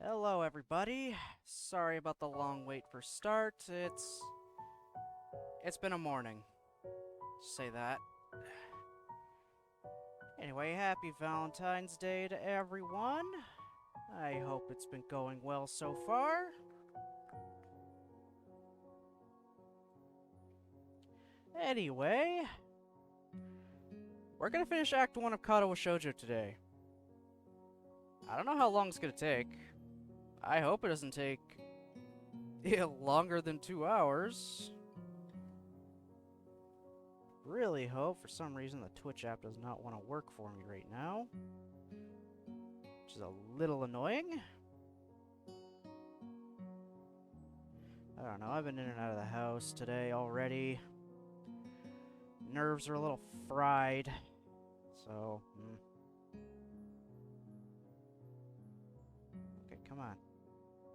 Hello, everybody. Sorry about the long wait for start. It's been a morning. Say that. Anyway, happy Valentine's Day to everyone. I hope it's been going well so far. Anyway, we're gonna finish Act 1 of Katawa Shoujo today. I don't know how long it's gonna take. I hope it doesn't take longer than 2 hours. Really hope for some reason the Twitch app does not want to work for me right now, which is a little annoying. I don't know, I've been in and out of the house today already. Nerves are a little fried, so... Okay, come on.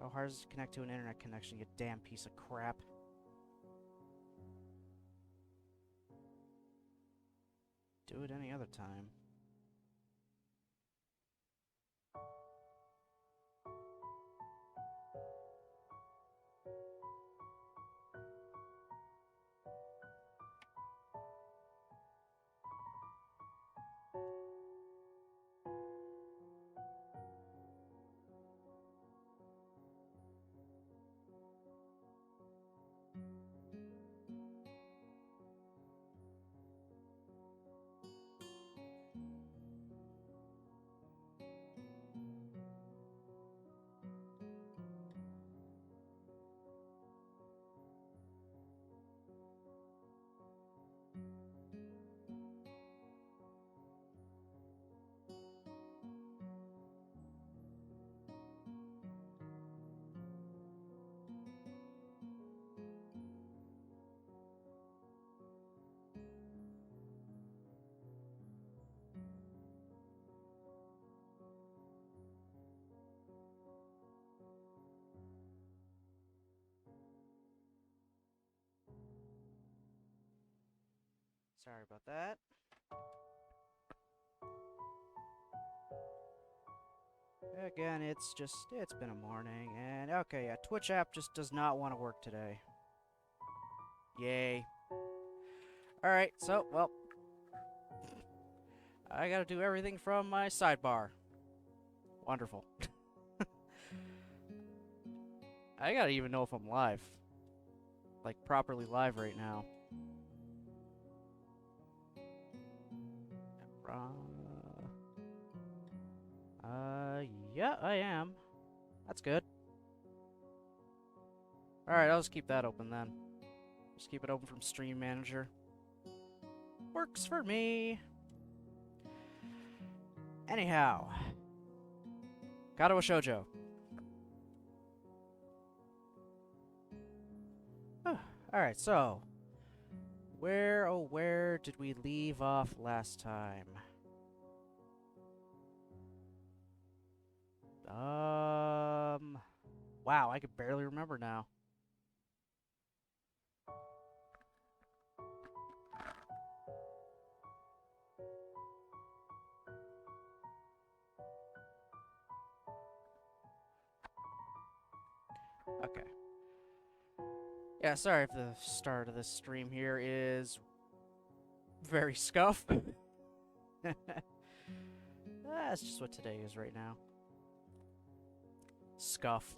How hard is it to connect to an internet connection, you damn piece of crap? Do it any other time. Sorry about that. Again, it's been a morning, and okay, yeah, Twitch app just does not want to work today. Yay. Alright, so, well, I gotta do everything from my sidebar. Wonderful. I gotta even know if I'm live. Like, properly live right now. Yeah, I am. That's good. Alright, I'll just keep that open then. Just keep it open from Stream Manager. Works for me. Anyhow. Katawa Shoujo. Alright, so. Where did we leave off last time? Wow, I can barely remember now. Okay. Yeah, sorry if the start of this stream here is very scuff. That's just what today is right now. Scuff.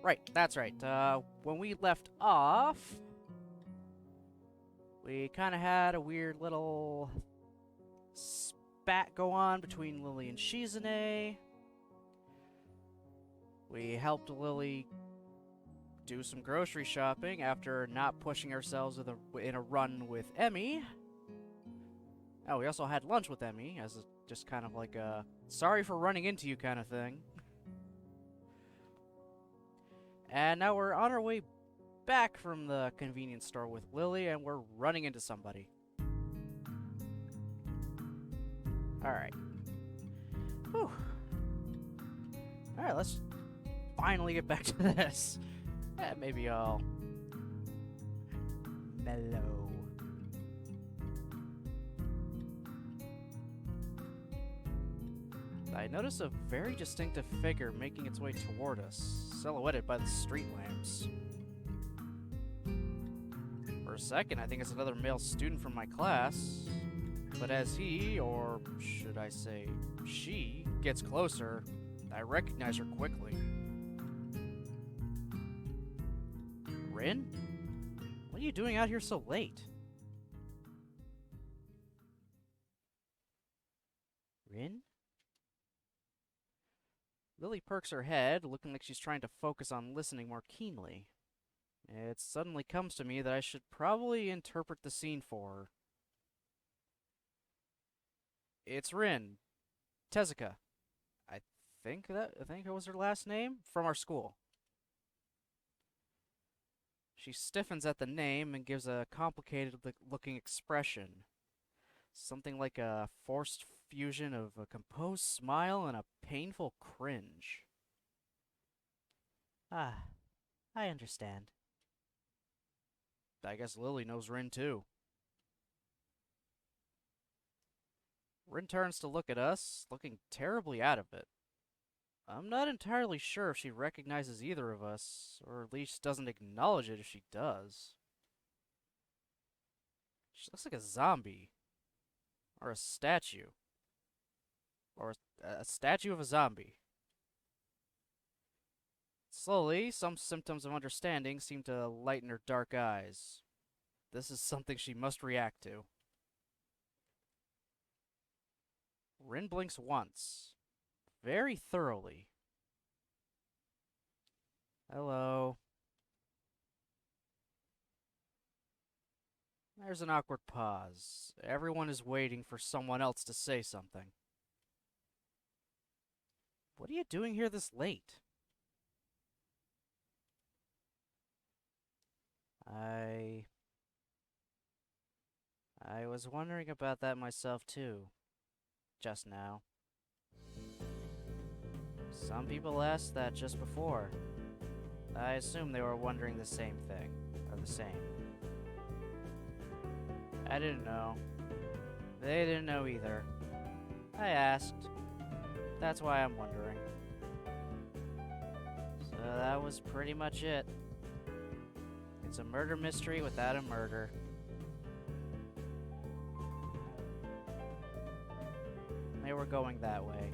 Right, that's right. When we left off, we kind of had a weird little spat go on between Lily and Shizune. We helped Lily do some grocery shopping after not pushing ourselves in a run with Emmy. Oh, we also had lunch with Emmy as just kind of like a sorry for running into you kind of thing. And now we're on our way back from the convenience store with Lily, and we're running into somebody. Alright. Whew. Alright, let's finally get back to this. Maybe I'll mellow. I notice a very distinctive figure making its way toward us, silhouetted by the street lamps. For a second, I think it's another male student from my class, but as he, or should I say, she, gets closer, I recognize her quickly. Rin? What are you doing out here so late? Rin? Lily perks her head, looking like she's trying to focus on listening more keenly. It suddenly comes to me that I should probably interpret the scene for her. It's Rin. Tezuka. I think it was her last name? From our school. She stiffens at the name and gives a complicated looking expression. Something like a forced fusion of a composed smile and a painful cringe. Ah, I understand. I guess Lily knows Rin too. Rin turns to look at us, looking terribly out of it. I'm not entirely sure if she recognizes either of us, or at least doesn't acknowledge it if she does. She looks like a zombie. Or a statue. Or a statue of a zombie. Slowly, some symptoms of understanding seem to lighten her dark eyes. This is something she must react to. Rin blinks once. Very thoroughly. Hello. There's an awkward pause. Everyone is waiting for someone else to say something. What are you doing here this late? I was wondering about that myself too, just now. Some people asked that just before. I assume they were wondering the same thing, or the same. I didn't know. They didn't know either. I asked. That's why I'm wondering. So that was pretty much it. It's a murder mystery without a murder. They were going that way.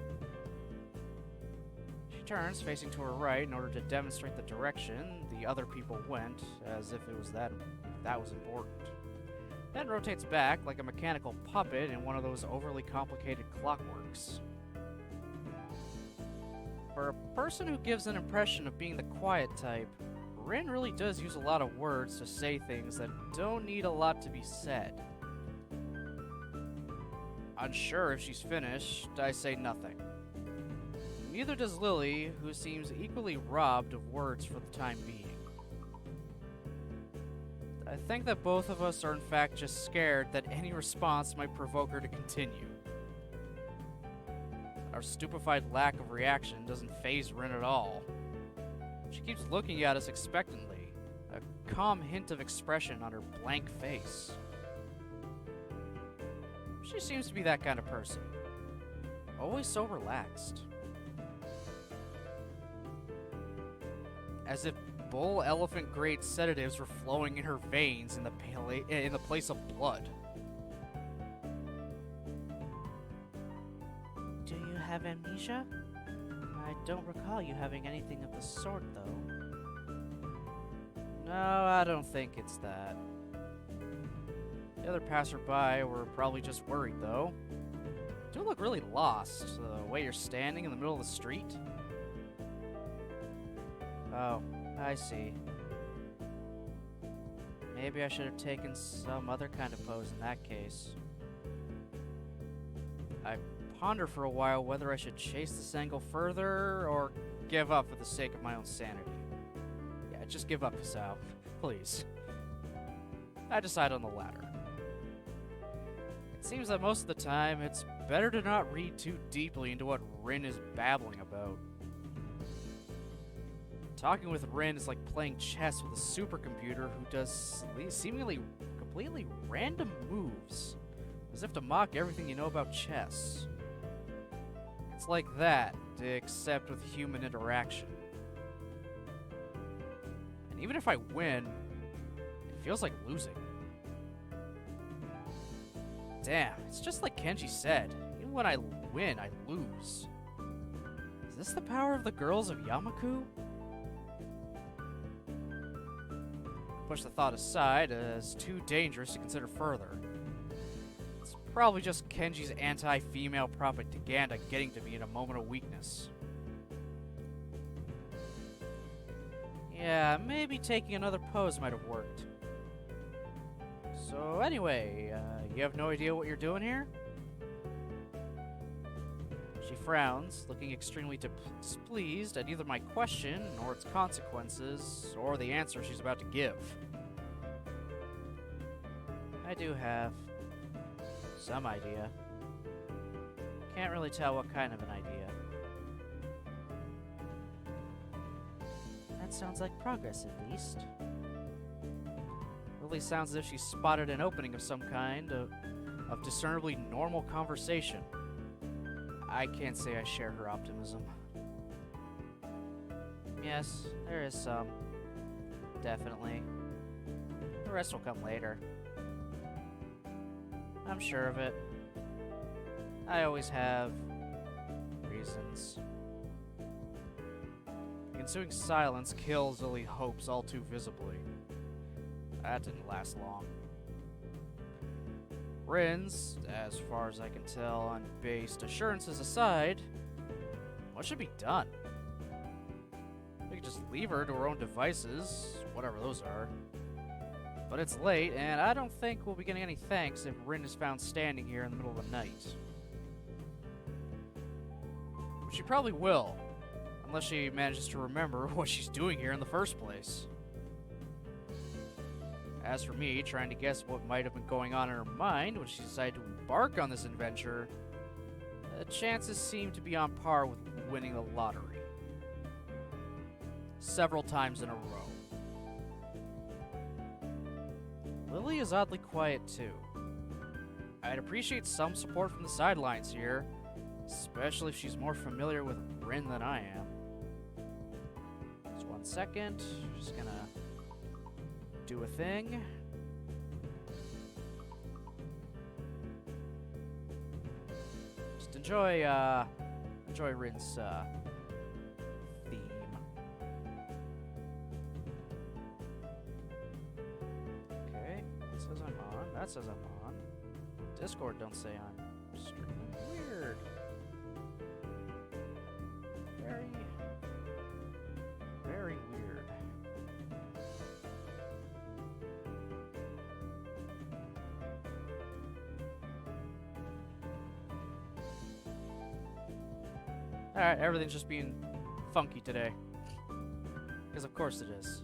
She turns, facing to her right, in order to demonstrate the direction the other people went, as if it was that was important. Then rotates back like a mechanical puppet in one of those overly complicated clockworks. For a person who gives an impression of being the quiet type, Rin really does use a lot of words to say things that don't need a lot to be said. Unsure if she's finished, I say nothing. Neither does Lily, who seems equally robbed of words for the time being. I think that both of us are in fact just scared that any response might provoke her to continue. Our stupefied lack of reaction doesn't faze Rin at all. She keeps looking at us expectantly, a calm hint of expression on her blank face. She seems to be that kind of person. Always so relaxed. As if bull elephant grade sedatives were flowing in her veins in the place of blood. Do you have amnesia? I don't recall you having anything of the sort, though. No, I don't think it's that. The other passerby were probably just worried, though. You do look really lost, the way you're standing in the middle of the street. Oh, I see. Maybe I should have taken some other kind of pose in that case. I ponder for a while whether I should chase this angle further or give up for the sake of my own sanity. Yeah, just give up, Sal. Please. I decide on the latter. It seems that most of the time, it's better to not read too deeply into what Rin is babbling about. Talking with Rin is like playing chess with a supercomputer who does seemingly completely random moves, as if to mock everything you know about chess. It's like that, except with human interaction. And even if I win, it feels like losing. Damn, it's just like Kenji said. Even when I win, I lose. Is this the power of the girls of Yamaku? Push the thought aside as too dangerous to consider further. It's probably just Kenji's anti-female propaganda getting to me in a moment of weakness. Yeah, maybe taking another pose might have worked. So anyway, you have no idea what you're doing here? She frowns, looking extremely displeased at either my question, or its consequences, or the answer she's about to give. I do have some idea. Can't really tell what kind of an idea. That sounds like progress, at least. Lily sounds as if she spotted an opening of some kind of discernibly normal conversation. I can't say I share her optimism. Yes, there is some. Definitely. The rest will come later. I'm sure of it. I always have reasons. The ensuing silence kills Lily's hopes all too visibly. That didn't last long. Rin's, as far as I can tell, unbased assurances aside, what should be done? We could just leave her to her own devices, whatever those are. But it's late, and I don't think we'll be getting any thanks if Rin is found standing here in the middle of the night. But she probably will, unless she manages to remember what she's doing here in the first place. As for me, trying to guess what might have been going on in her mind when she decided to embark on this adventure, the chances seem to be on par with winning the lottery. Several times in a row. Lily is oddly quiet too. I'd appreciate some support from the sidelines here, especially if she's more familiar with Rin than I am. Just 1 second, just gonna do a thing. Just enjoy Rin's theme. Okay, it says I'm on. That says I'm on. Discord don't say I'm streaming. Weird. Very weird. Alright, everything's just being funky today. Because of course it is.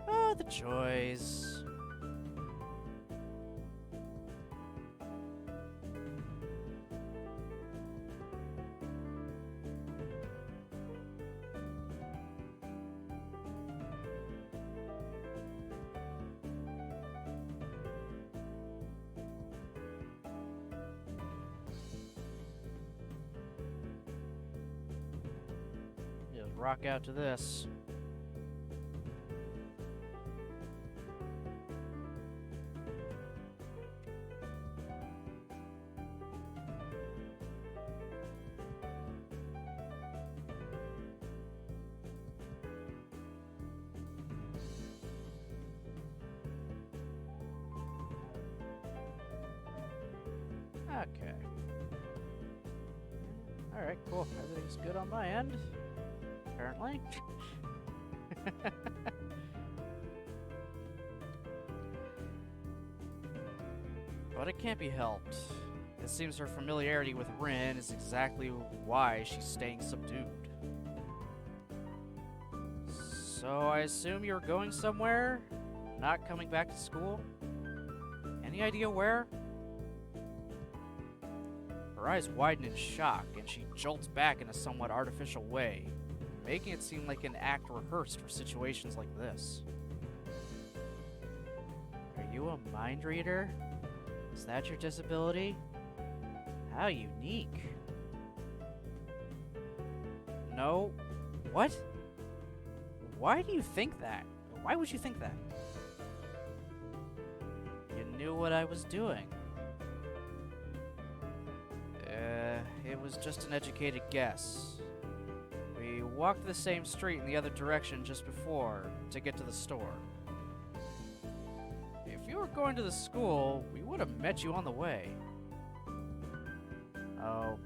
Oh, the joys. Rock out to this. Okay. Alright, cool. Everything's good on my end. Apparently. But it can't be helped. It seems her familiarity with Rin is exactly why she's staying subdued. So I assume you're going somewhere? Not coming back to school? Any idea where? Her eyes widen in shock, and she jolts back in a somewhat artificial way, making it seem like an act rehearsed for situations like this. Are you a mind reader? Is that your disability? How unique. No. What? Why do you think that? Why would you think that? You knew what I was doing. It was just an educated guess. We walked the same street in the other direction just before to get to the store. If you were going to the school, we would have met you on the way. Oh.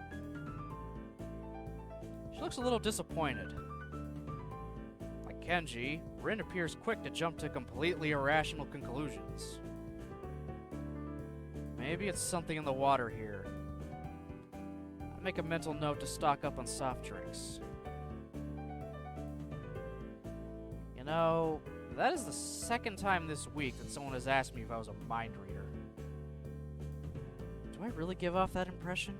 She looks a little disappointed. Like Kenji, Rin appears quick to jump to completely irrational conclusions. Maybe it's something in the water here. I'll make a mental note to stock up on soft drinks. You know, that is the second time this week that someone has asked me if I was a mind reader. Do I really give off that impression?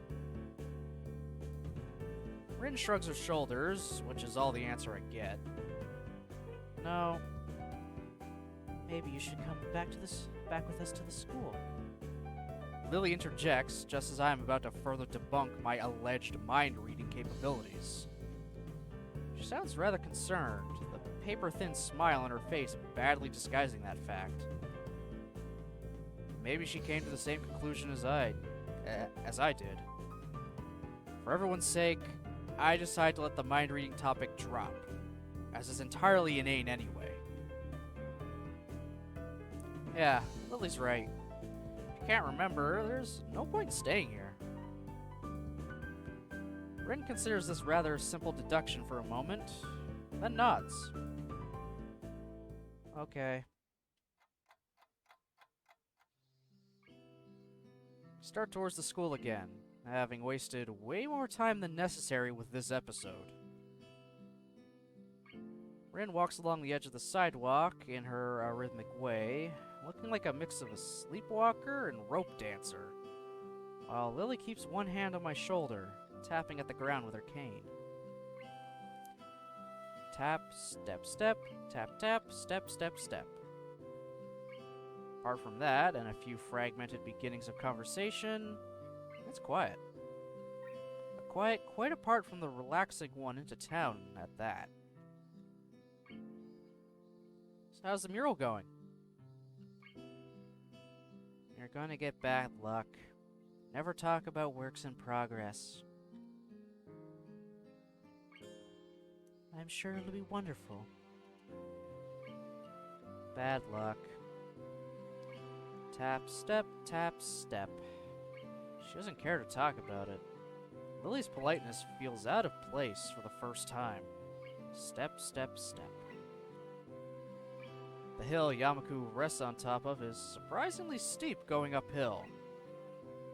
Rin shrugs her shoulders, which is all the answer I get. No. Maybe you should come back with us to the school. Lily interjects, just as I am about to further debunk my alleged mind-reading capabilities. She sounds rather concerned, the paper-thin smile on her face badly disguising that fact. Maybe she came to the same conclusion as I did. For everyone's sake, I decide to let the mind-reading topic drop, as it's entirely inane anyway. Yeah, Lily's right. If you can't remember, there's no point in staying here. Rin considers this rather simple deduction for a moment, then nods. Okay. Start towards the school again, having wasted way more time than necessary with this episode. Rin walks along the edge of the sidewalk in her rhythmic way, looking like a mix of a sleepwalker and rope dancer, while Lily keeps one hand on my shoulder, tapping at the ground with her cane. Tap, step, step, tap, tap, step, step, step. Apart from that, and a few fragmented beginnings of conversation, it's quiet. A quiet quite apart from the relaxing one into town at that. So how's the mural going? You're gonna get bad luck. Never talk about works in progress. I'm sure it'll be wonderful. Bad luck. Tap, step, tap, step. She doesn't care to talk about it. Lily's politeness feels out of place for the first time. Step, step, step. The hill Yamaku rests on top of is surprisingly steep going uphill.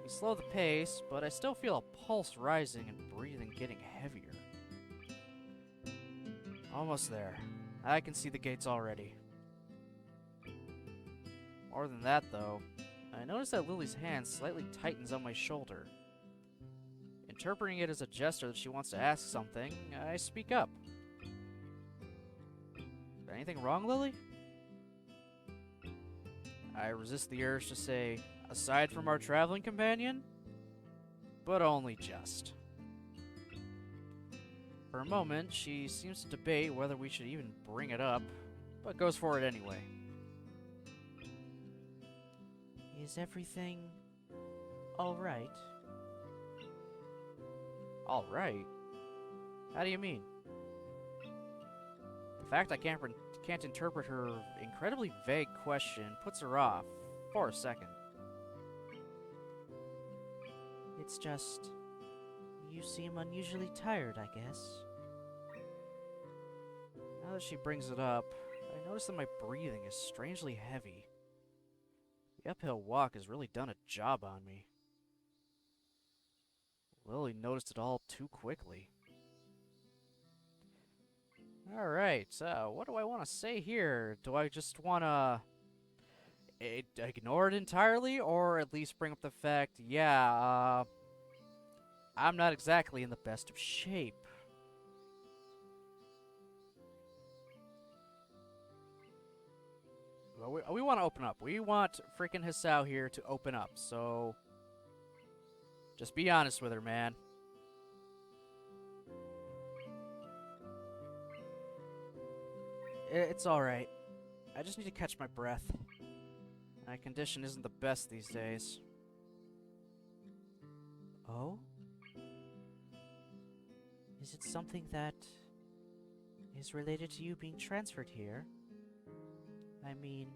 We slow the pace, but I still feel a pulse rising and breathing getting heavier. Almost there. I can see the gates already. More than that, though, I notice that Lily's hand slightly tightens on my shoulder. Interpreting it as a gesture that she wants to ask something, I speak up. Anything wrong, Lily? I resist the urge to say, aside from our traveling companion? But only just. For a moment, she seems to debate whether we should even bring it up, but goes for it anyway. Is everything alright? Alright? How do you mean? The fact I can't interpret her incredibly vague question puts her off for a second. It's just, you seem unusually tired, I guess. Now that she brings it up, I notice that my breathing is strangely heavy. The uphill walk has really done a job on me. Lily noticed it all too quickly. Alright, what do I want to say here? Do I just want to ignore it entirely, or at least bring up the fact, yeah, I'm not exactly in the best of shape. Well, we want to open up. We want freaking Hisao here to open up, so Just be honest with her, man. It's alright. I just need to catch my breath. My condition isn't the best these days. Oh? Is it something that is related to you being transferred here? I mean...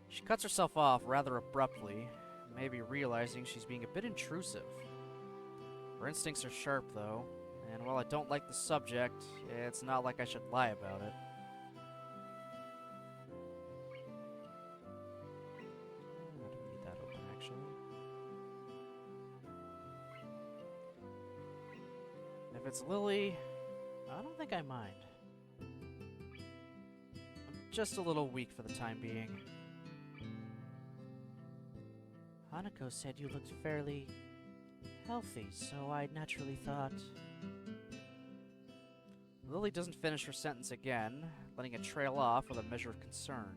She cuts herself off rather abruptly, maybe realizing she's being a bit intrusive. Her instincts are sharp, though, and while I don't like the subject, it's not like I should lie about it. I don't need that open, actually. If it's Lily, I don't think I mind. I'm just a little weak for the time being. Hanako said you looked fairly healthy, so I naturally thought... Lily doesn't finish her sentence again, letting it trail off with a measure of concern.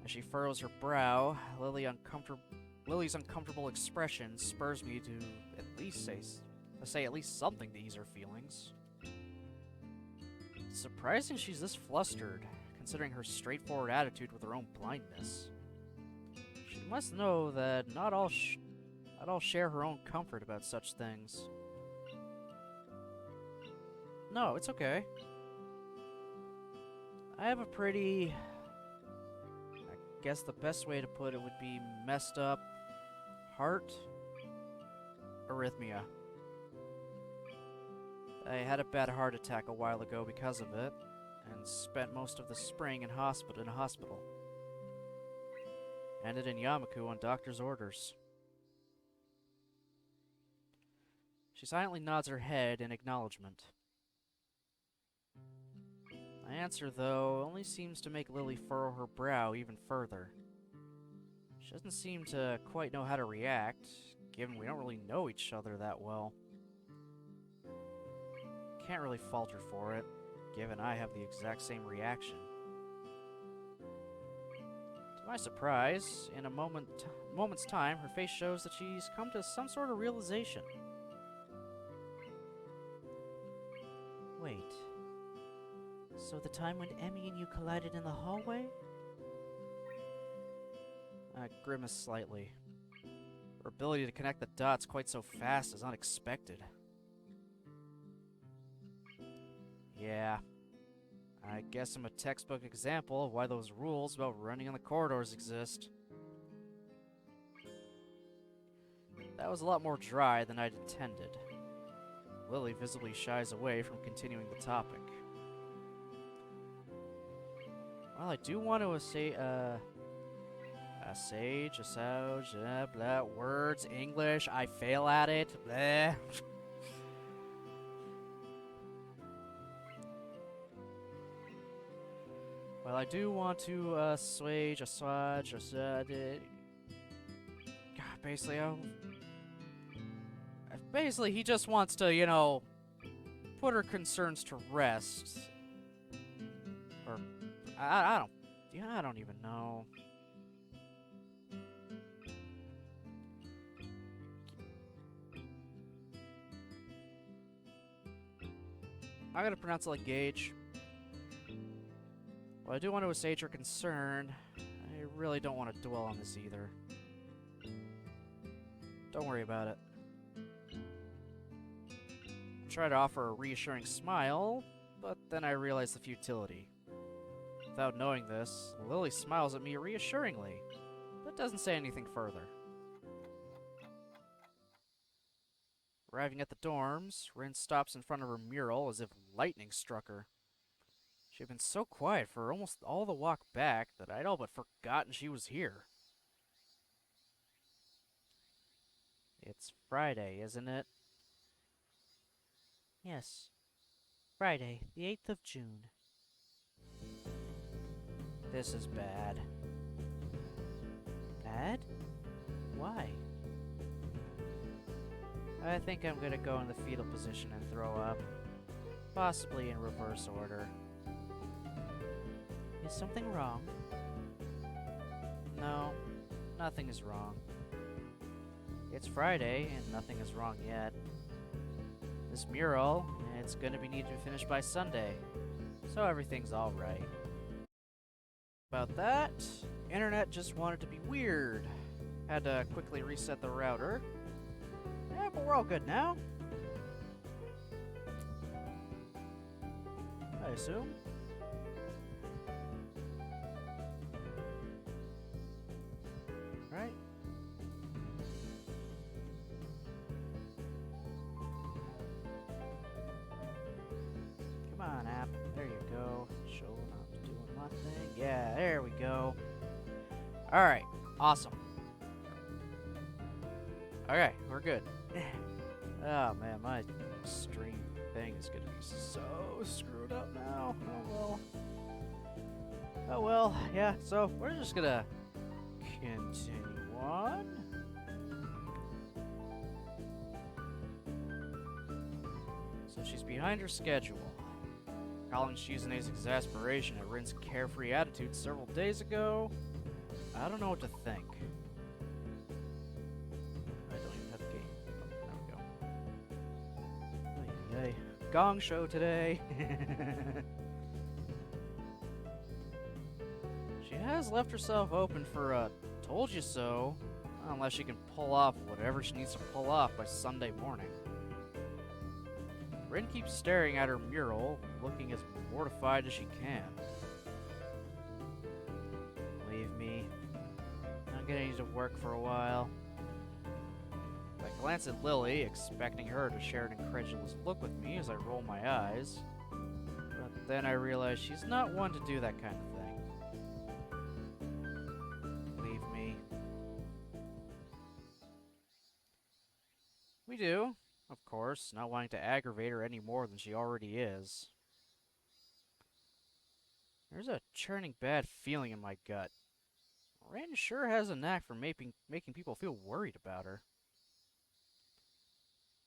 As she furrows her brow, Lily's uncomfortable expression spurs me to say at least something to ease her feelings. It's surprising she's this flustered, considering her straightforward attitude with her own blindness. She must know that not all share her own comfort about such things. No, it's okay. I have a pretty... I guess the best way to put it would be messed up heart arrhythmia. I had a bad heart attack a while ago because of it, and spent most of the spring in a hospital. Ended in Yamaku on doctor's orders. She silently nods her head in acknowledgement. My answer, though, only seems to make Lily furrow her brow even further. She doesn't seem to quite know how to react, given we don't really know each other that well. Can't really fault her for it, given I have the exact same reaction. To my surprise, in a moment's time, her face shows that she's come to some sort of realization. Wait. So the time when Emmy and you collided in the hallway? I grimace slightly. Her ability to connect the dots quite so fast is unexpected. Yeah. I guess I'm a textbook example of why those rules about running on the corridors exist. That was a lot more dry than I'd intended. Lily visibly shies away from continuing the topic. Well, I do want to say, a sage, blah, words, English, I fail at it, blah. Well, I do want to, assuage, God, basically, he just wants to, you know, put her concerns to rest. Or, I don't even know. I'm gonna pronounce it like Gage. Well, I do want to assuage her concern. I really don't want to dwell on this either. Don't worry about it. I try to offer a reassuring smile, but then I realize the futility. Without knowing this, Lily smiles at me reassuringly, but doesn't say anything further. Arriving at the dorms, Rin stops in front of her mural as if lightning struck her. She had been so quiet for almost all the walk back that I'd all but forgotten she was here. It's Friday, isn't it? Yes. Friday, the 8th of June. This is bad. Bad? Why? I think I'm gonna go in the fetal position and throw up. Possibly in reverse order. Is something wrong? No, nothing is wrong. It's Friday, and nothing is wrong yet. This mural, it's gonna be needed to finish by Sunday, so everything's alright. About that, internet just wanted to be weird. Had to quickly reset the router. Yeah, but we're all good now. I assume. Right? Come on, app. There you go. Showing up, doing my thing. Yeah, there we go. Alright, awesome. Okay, we're good. Oh man, my stream thing is gonna be so screwed up now. Oh well. Oh well, yeah, so we're just gonna continue on. So she's behind her schedule. Calling Shizune's exasperation at Rin's carefree attitude several days ago. I don't know what to think. I don't even have a game. There we go. Hey, gong show today. She has left herself open for a told you so, unless she can pull off whatever she needs to pull off by Sunday morning. Rin keeps staring at her mural, looking as mortified as she can. Leave me. I'm gonna need to work for a while. I glance at Lily, expecting her to share an incredulous look with me as I roll my eyes. But then I realize she's not one to do that kind of thing. Leave me. We do. Of course, not wanting to aggravate her any more than she already is. There's a churning bad feeling in my gut. Rin sure has a knack for making people feel worried about her.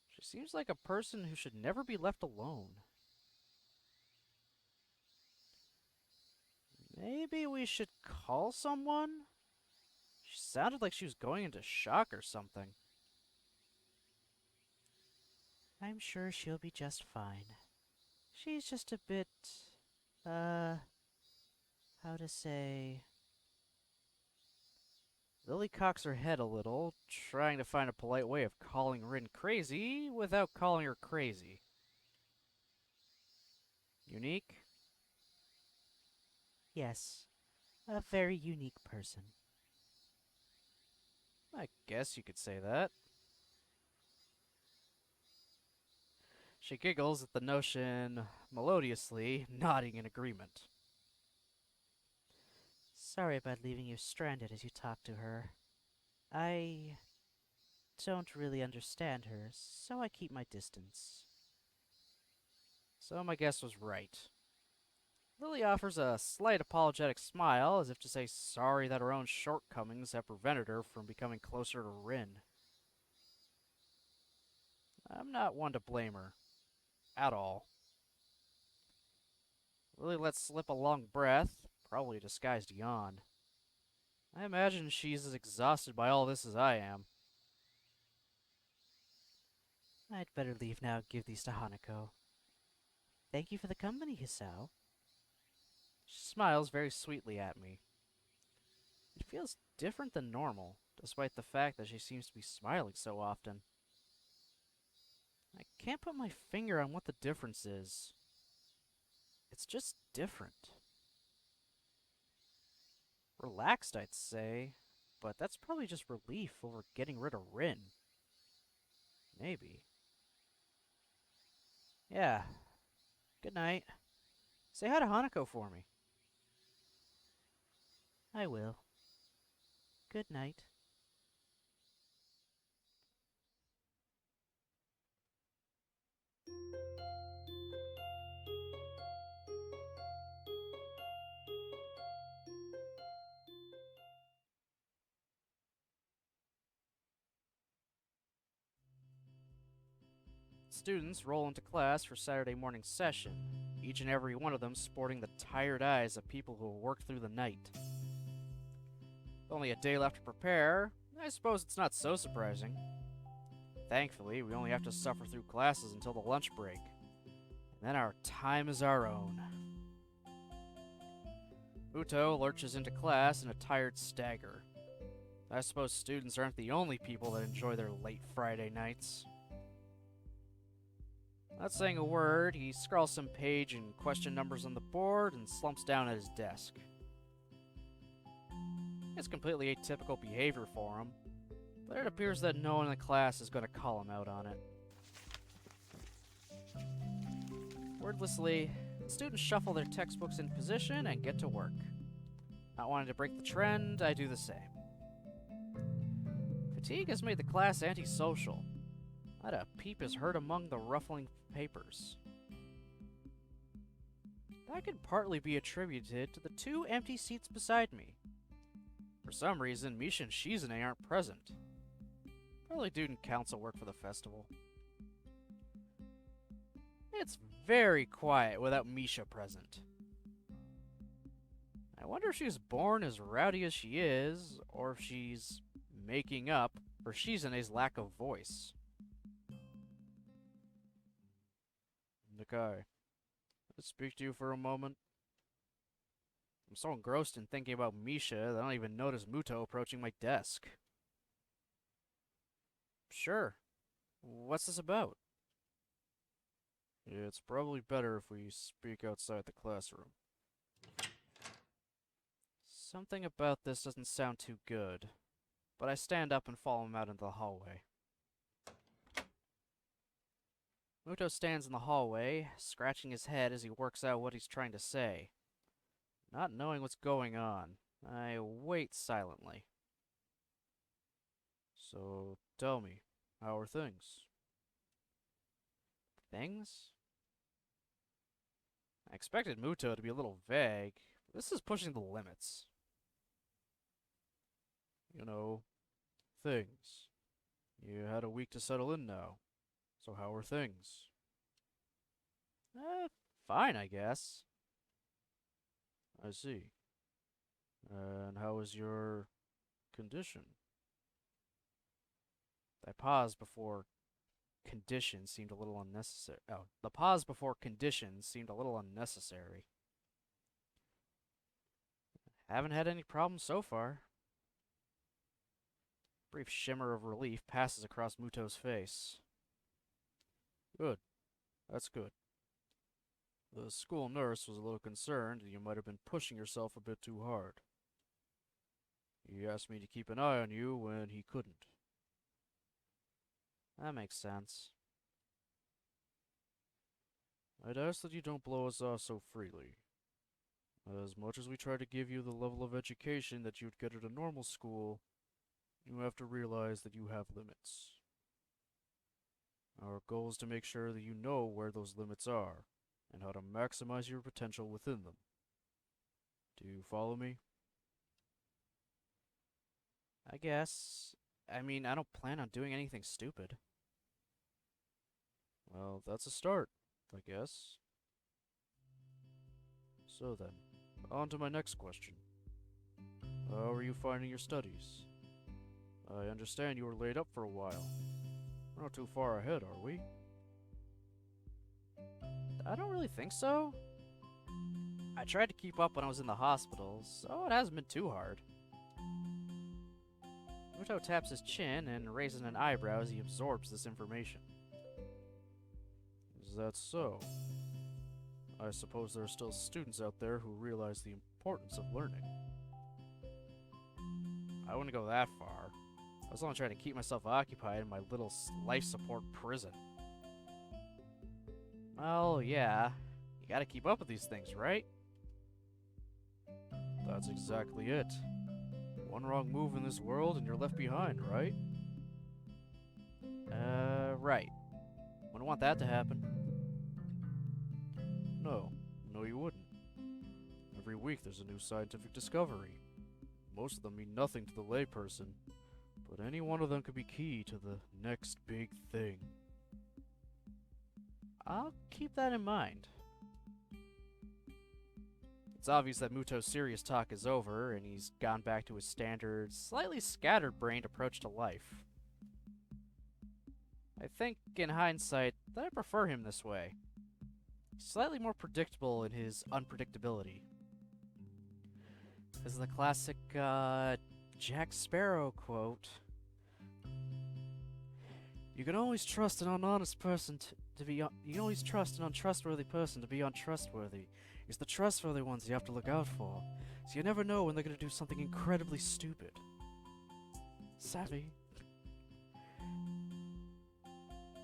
She seems like a person who should never be left alone. Maybe we should call someone? She sounded like she was going into shock or something. I'm sure she'll be just fine. She's just a bit, how to say... Lily cocks her head a little, trying to find a polite way of calling Rin crazy without calling her crazy. Unique? Yes, a very unique person. I guess you could say that. She giggles at the notion, melodiously, nodding in agreement. Sorry about leaving you stranded as you talk to her. I don't really understand her, so I keep my distance. So my guess was right. Lily offers a slight apologetic smile, as if to say sorry that her own shortcomings have prevented her from becoming closer to Rin. I'm not one to blame her. At all. Lily lets slip a long breath, probably a disguised yawn. I imagine she's as exhausted by all this as I am. I'd better leave now and give these to Hanako. Thank you for the company, Hisao. She smiles very sweetly at me. It feels different than normal, despite the fact that she seems to be smiling so often. I can't put my finger on what the difference is. It's just different. Relaxed, I'd say, but that's probably just relief over getting rid of Rin. Maybe. Yeah. Good night. Say hi to Hanako for me. I will. Good night. Students roll into class for Saturday morning session, each and every one of them sporting the tired eyes of people who have worked through the night. Only a day left to prepare. I suppose it's not so surprising. Thankfully, we only have to suffer through classes until the lunch break. And then our time is our own. Muto lurches into class in a tired stagger. I suppose students aren't the only people that enjoy their late Friday nights. Not saying a word, he scrawls some page and question numbers on the board and slumps down at his desk. It's completely atypical behavior for him, but it appears that no one in the class is going to call him out on it. Wordlessly, students shuffle their textbooks in position and get to work. Not wanting to break the trend, I do the same. Fatigue has made the class antisocial. Not a peep is heard among the ruffling papers. That could partly be attributed to the 2 empty seats beside me. For some reason, Misha and Shizune aren't present. Probably due to council work for the festival. It's very quiet without Misha present. I wonder if she was born as rowdy as she is, or if she's making up for Shizune's lack of voice. Nakai, let's speak to you for a moment. I'm so engrossed in thinking about Misha that I don't even notice Muto approaching my desk. Sure. What's this about? It's probably better if we speak outside the classroom. Something about this doesn't sound too good, but I stand up and follow him out into the hallway. Muto stands in the hallway, scratching his head as he works out what he's trying to say. Not knowing what's going on, I wait silently. So, tell me, how are things? Things? I expected Muto to be a little vague, but this is pushing the limits. You know, things. You had a week to settle in now. So how are things? Fine, I guess. I see. And how is your condition? I paused before condition seemed a little unnecessary. Oh, the pause before condition seemed a little unnecessary. Haven't had any problems so far. Brief shimmer of relief passes across Muto's face. Good. That's good. The school nurse was a little concerned that you might have been pushing yourself a bit too hard. He asked me to keep an eye on you when he couldn't. That makes sense. I'd ask that you don't blow us off so freely. As much as we try to give you the level of education that you'd get at a normal school, you have to realize that you have limits. Our goal is to make sure that you know where those limits are, and how to maximize your potential within them. Do you follow me? I guess. I mean, I don't plan on doing anything stupid. Well, that's a start, I guess. So then, on to my next question. How are you finding your studies? I understand you were laid up for a while. We're not too far ahead, are we? I don't really think so. I tried to keep up when I was in the hospital, so it hasn't been too hard. Muto taps his chin and raises an eyebrow as he absorbs this information. Is that so? I suppose there are still students out there who realize the importance of learning. I wouldn't go that far. I was only trying to keep myself occupied in my little life support prison. Well, yeah. You gotta keep up with these things, right? That's exactly it. One wrong move in this world and you're left behind, right? Right. Wouldn't want that to happen. No. No, you wouldn't. Every week there's a new scientific discovery. Most of them mean nothing to the layperson, but any one of them could be key to the next big thing. I'll keep that in mind. It's obvious that Muto's serious talk is over, and he's gone back to his standard, slightly scatterbrained approach to life. I think, in hindsight, that I prefer him this way. He's slightly more predictable in his unpredictability. As the classic, Jack Sparrow quote, "You can always trust an unhonest person to be. You can always trust an untrustworthy person to be untrustworthy. It's the trustworthy ones you have to look out for, so you never know when they're going to do something incredibly stupid." Savvy.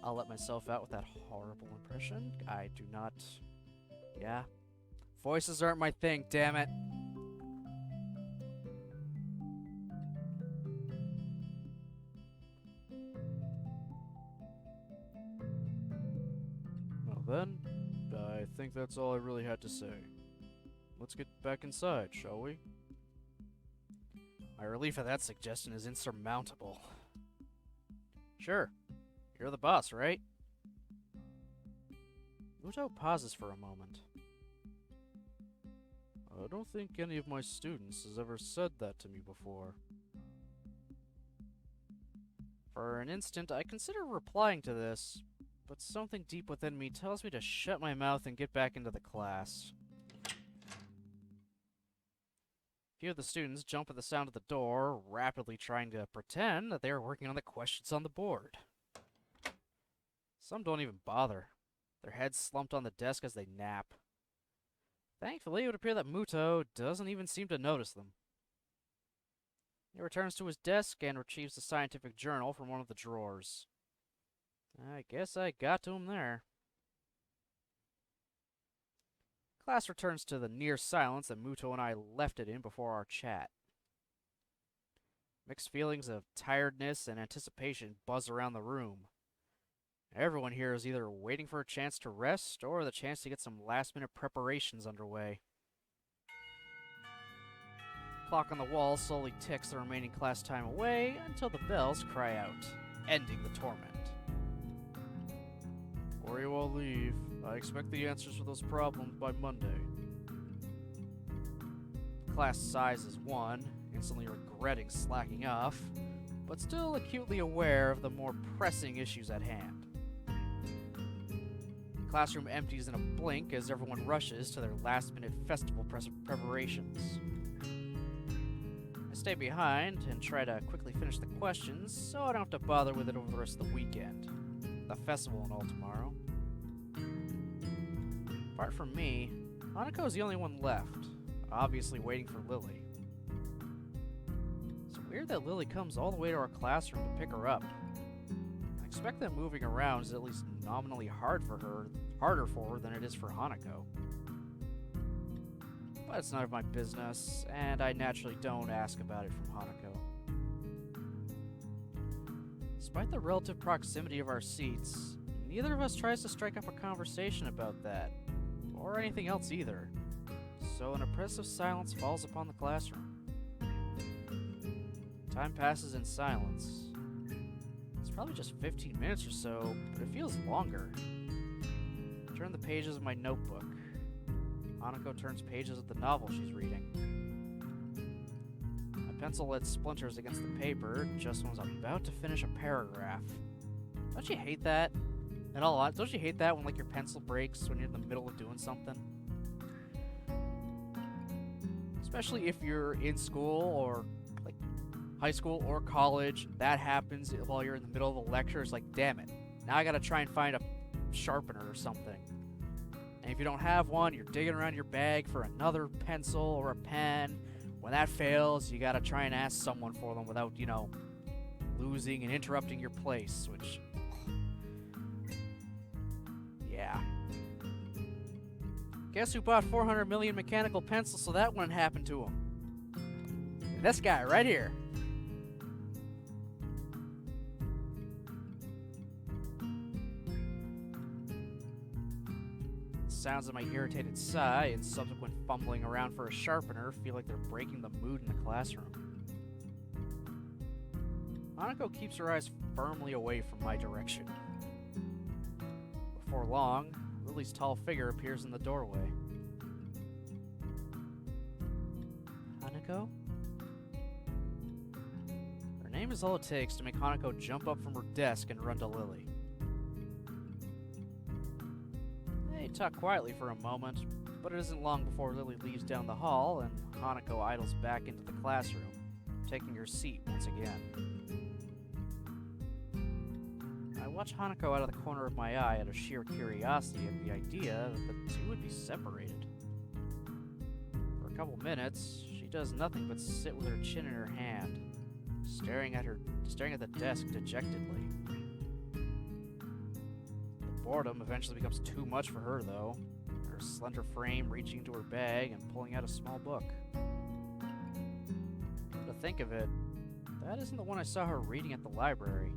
I'll let myself out with that horrible impression. I do not. Yeah. Voices aren't my thing, damn it. Well then, I think that's all I really had to say. Let's get back inside, shall we? My relief at that suggestion is insurmountable. Sure. You're the boss, right? Muto pauses for a moment. I don't think any of my students has ever said that to me before. For an instant, I consider replying to this, but something deep within me tells me to shut my mouth and get back into the class. A few of the students jump at the sound of the door, rapidly trying to pretend that they are working on the questions on the board. Some don't even bother, their heads slumped on the desk as they nap. Thankfully, it would appear that Muto doesn't even seem to notice them. He returns to his desk and retrieves a scientific journal from one of the drawers. I guess I got to him there. Class returns to the near silence that Muto and I left it in before our chat. Mixed feelings of tiredness and anticipation buzz around the room. Everyone here is either waiting for a chance to rest or the chance to get some last-minute preparations underway. Clock on the wall slowly ticks the remaining class time away until the bells cry out, ending the torment. Before you all leave, I expect the answers for those problems by Monday. Class sighs as one, instantly regretting slacking off, but still acutely aware of the more pressing issues at hand. The classroom empties in a blink as everyone rushes to their last-minute festival preparations. I stay behind and try to quickly finish the questions so I don't have to bother with it over the rest of the weekend. The festival and all tomorrow. Apart from me, Hanako's the only one left, obviously waiting for Lily. It's weird that Lily comes all the way to our classroom to pick her up. I expect that moving around is at least nominally harder for her than it is for Hanako. But it's none of my business, and I naturally don't ask about it from Hanako. Despite the relative proximity of our seats, neither of us tries to strike up a conversation about that, or anything else either, so an oppressive silence falls upon the classroom. Time passes in silence. It's probably just 15 minutes or so, but it feels longer. I turn the pages of my notebook. Hanako turns pages of the novel she's reading. My pencil lead splinters against the paper just when I was about to finish a paragraph. Don't you hate that? In all honesty, don't you hate that when like your pencil breaks when you're in the middle of doing something? Especially if you're in school or like high school or college, that happens while you're in the middle of a lecture. It's like, damn it, now I gotta try and find a sharpener or something. And if you don't have one, you're digging around your bag for another pencil or a pen. When that fails, you gotta try and ask someone for them without, losing and interrupting your place, which... yeah. Guess who bought 400 million mechanical pencils so that wouldn't happen to him? This guy right here. Sounds of my irritated sigh and subsequent fumbling around for a sharpener feel like they're breaking the mood in the classroom. Hanako keeps her eyes firmly away from my direction. Before long, Lily's tall figure appears in the doorway. Hanako? Her name is all it takes to make Hanako jump up from her desk and run to Lily. They talk quietly for a moment, but it isn't long before Lily leaves down the hall and Hanako idles back into the classroom, taking her seat once again. I watch Hanako out of the corner of my eye out of sheer curiosity at the idea that the two would be separated. For a couple minutes, she does nothing but sit with her chin in her hand, staring at the desk dejectedly. The boredom eventually becomes too much for her, though, her slender frame reaching into her bag and pulling out a small book. Come to think of it, that isn't the one I saw her reading at the library.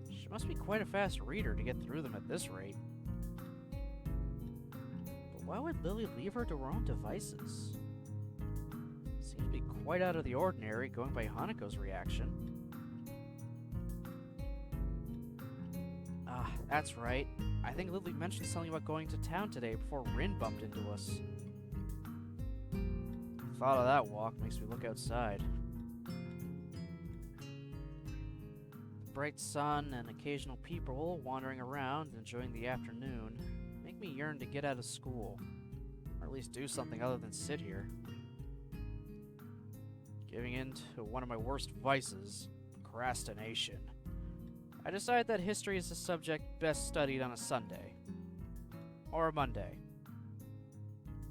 She must be quite a fast reader to get through them at this rate. But why would Lily leave her to her own devices? Seems to be quite out of the ordinary, going by Hanako's reaction. Ah, that's right. I think Lily mentioned something about going to town today before Rin bumped into us. The thought of that walk makes me look outside. The bright sun and occasional people wandering around and enjoying the afternoon make me yearn to get out of school, or at least do something other than sit here. Giving in to one of my worst vices, procrastination, I decide that history is a subject best studied on a Sunday, or a Monday,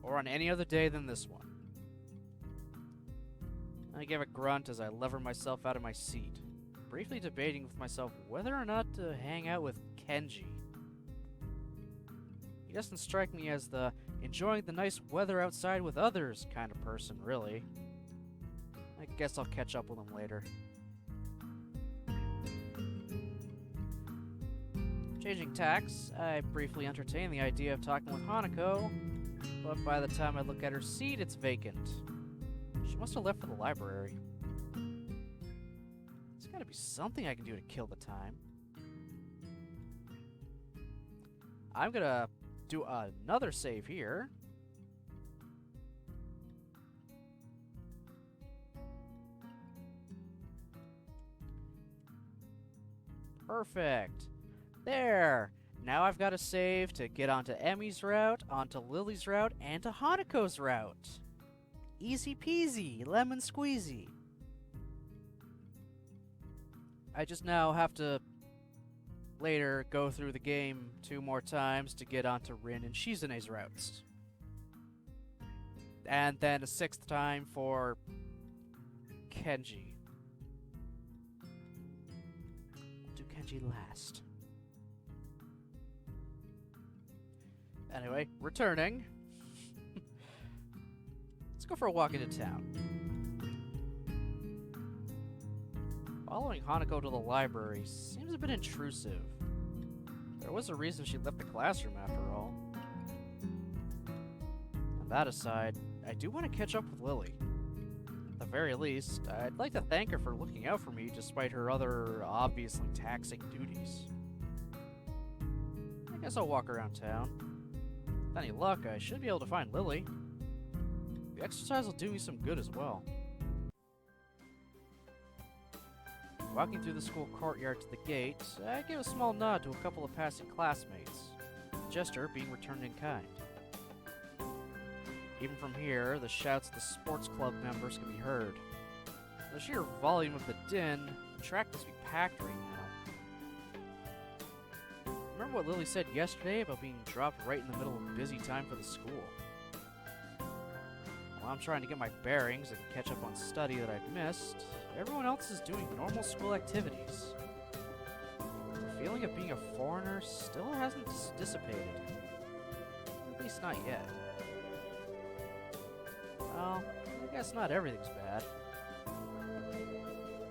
or on any other day than this one. I give a grunt as I lever myself out of my seat, briefly debating with myself whether or not to hang out with Kenji. He doesn't strike me as the enjoying the nice weather outside with others kind of person, really. I guess I'll catch up with him later. Changing tacks, I briefly entertain the idea of talking with Hanako, but by the time I look at her seat, it's vacant. She must have left for the library. There's gotta be something I can do to kill the time. I'm gonna do another save here. Perfect. There! Now I've got to save to get onto Emmy's route, onto Lily's route, and to Hanako's route. Easy peasy, lemon squeezy. I just now have to later go through the game 2 more times to get onto Rin and Shizune's routes. And then a 6th time for Kenji. We'll do Kenji last. Anyway, returning. Let's go for a walk into town. Following Hanako to the library seems a bit intrusive. There was a reason she left the classroom after all. And that aside, I do want to catch up with Lily. At the very least, I'd like to thank her for looking out for me despite her other obviously taxing duties. I guess I'll walk around town. With any luck, I should be able to find Lily. The exercise will do me some good as well. Walking through the school courtyard to the gate, I give a small nod to a couple of passing classmates, the gesture being returned in kind. Even from here, the shouts of the sports club members can be heard. The sheer volume of the din, the track must be packed right now. Remember what Lily said yesterday about being dropped right in the middle of a busy time for the school? While I'm trying to get my bearings and catch up on study that I've missed, everyone else is doing normal school activities. The feeling of being a foreigner still hasn't dissipated. At least not yet. Well, I guess not everything's bad.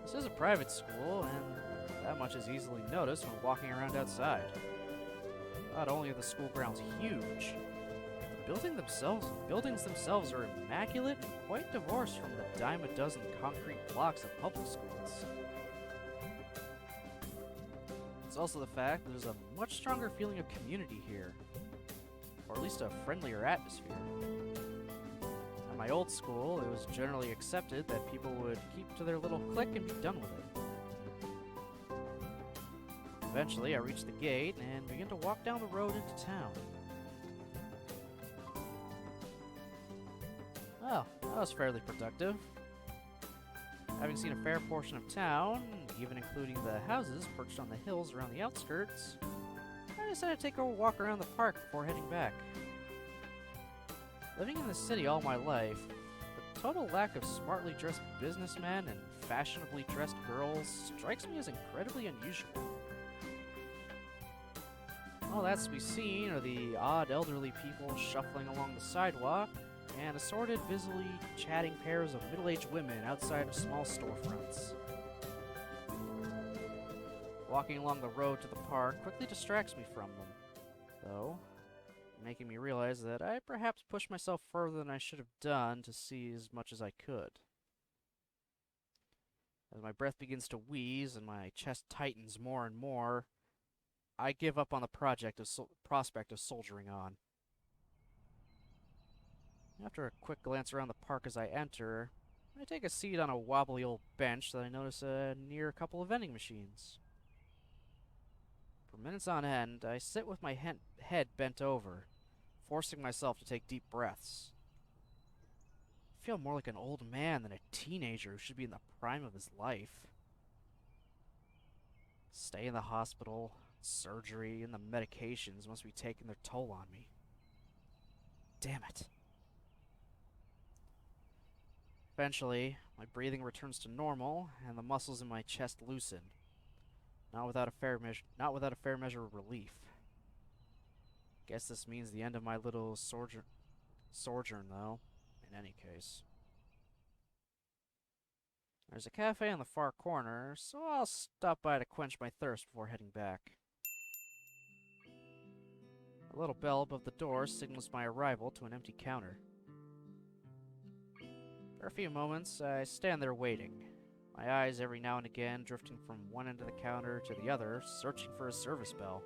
This is a private school, and that much is easily noticed when walking around outside. Not only are the school grounds huge, the buildings themselves are immaculate and quite divorced from the dime a dozen concrete blocks of public schools. It's also the fact that there's a much stronger feeling of community here, or at least a friendlier atmosphere. I my old school, it was generally accepted that people would keep to their little clique and be done with it. Eventually, I reached the gate and began to walk down the road into town. Well, that was fairly productive. Having seen a fair portion of town, even including the houses perched on the hills around the outskirts, I decided to take a walk around the park before heading back. Living in the city all my life, the total lack of smartly dressed businessmen and fashionably dressed girls strikes me as incredibly unusual. All that's to be seen are the odd elderly people shuffling along the sidewalk and assorted, busily chatting pairs of middle-aged women outside of small storefronts. Walking along the road to the park quickly distracts me from them, though, making me realize that I perhaps pushed myself further than I should have done to see as much as I could. As my breath begins to wheeze and my chest tightens more and more, I give up on the prospect of soldiering on. After a quick glance around the park as I enter, I take a seat on a wobbly old bench that I notice near a couple of vending machines. For minutes on end, I sit with my head bent over, forcing myself to take deep breaths. I feel more like an old man than a teenager who should be in the prime of his life. Stay in the hospital, surgery, and the medications must be taking their toll on me. Damn it. Eventually, my breathing returns to normal, and the muscles in my chest loosen. Not without a fair measure of relief. Guess this means the end of my little sojourn, though, in any case. There's a cafe on the far corner, so I'll stop by to quench my thirst before heading back. A little bell above the door signals my arrival to an empty counter. For a few moments, I stand there waiting, my eyes every now and again drifting from one end of the counter to the other, searching for a service bell.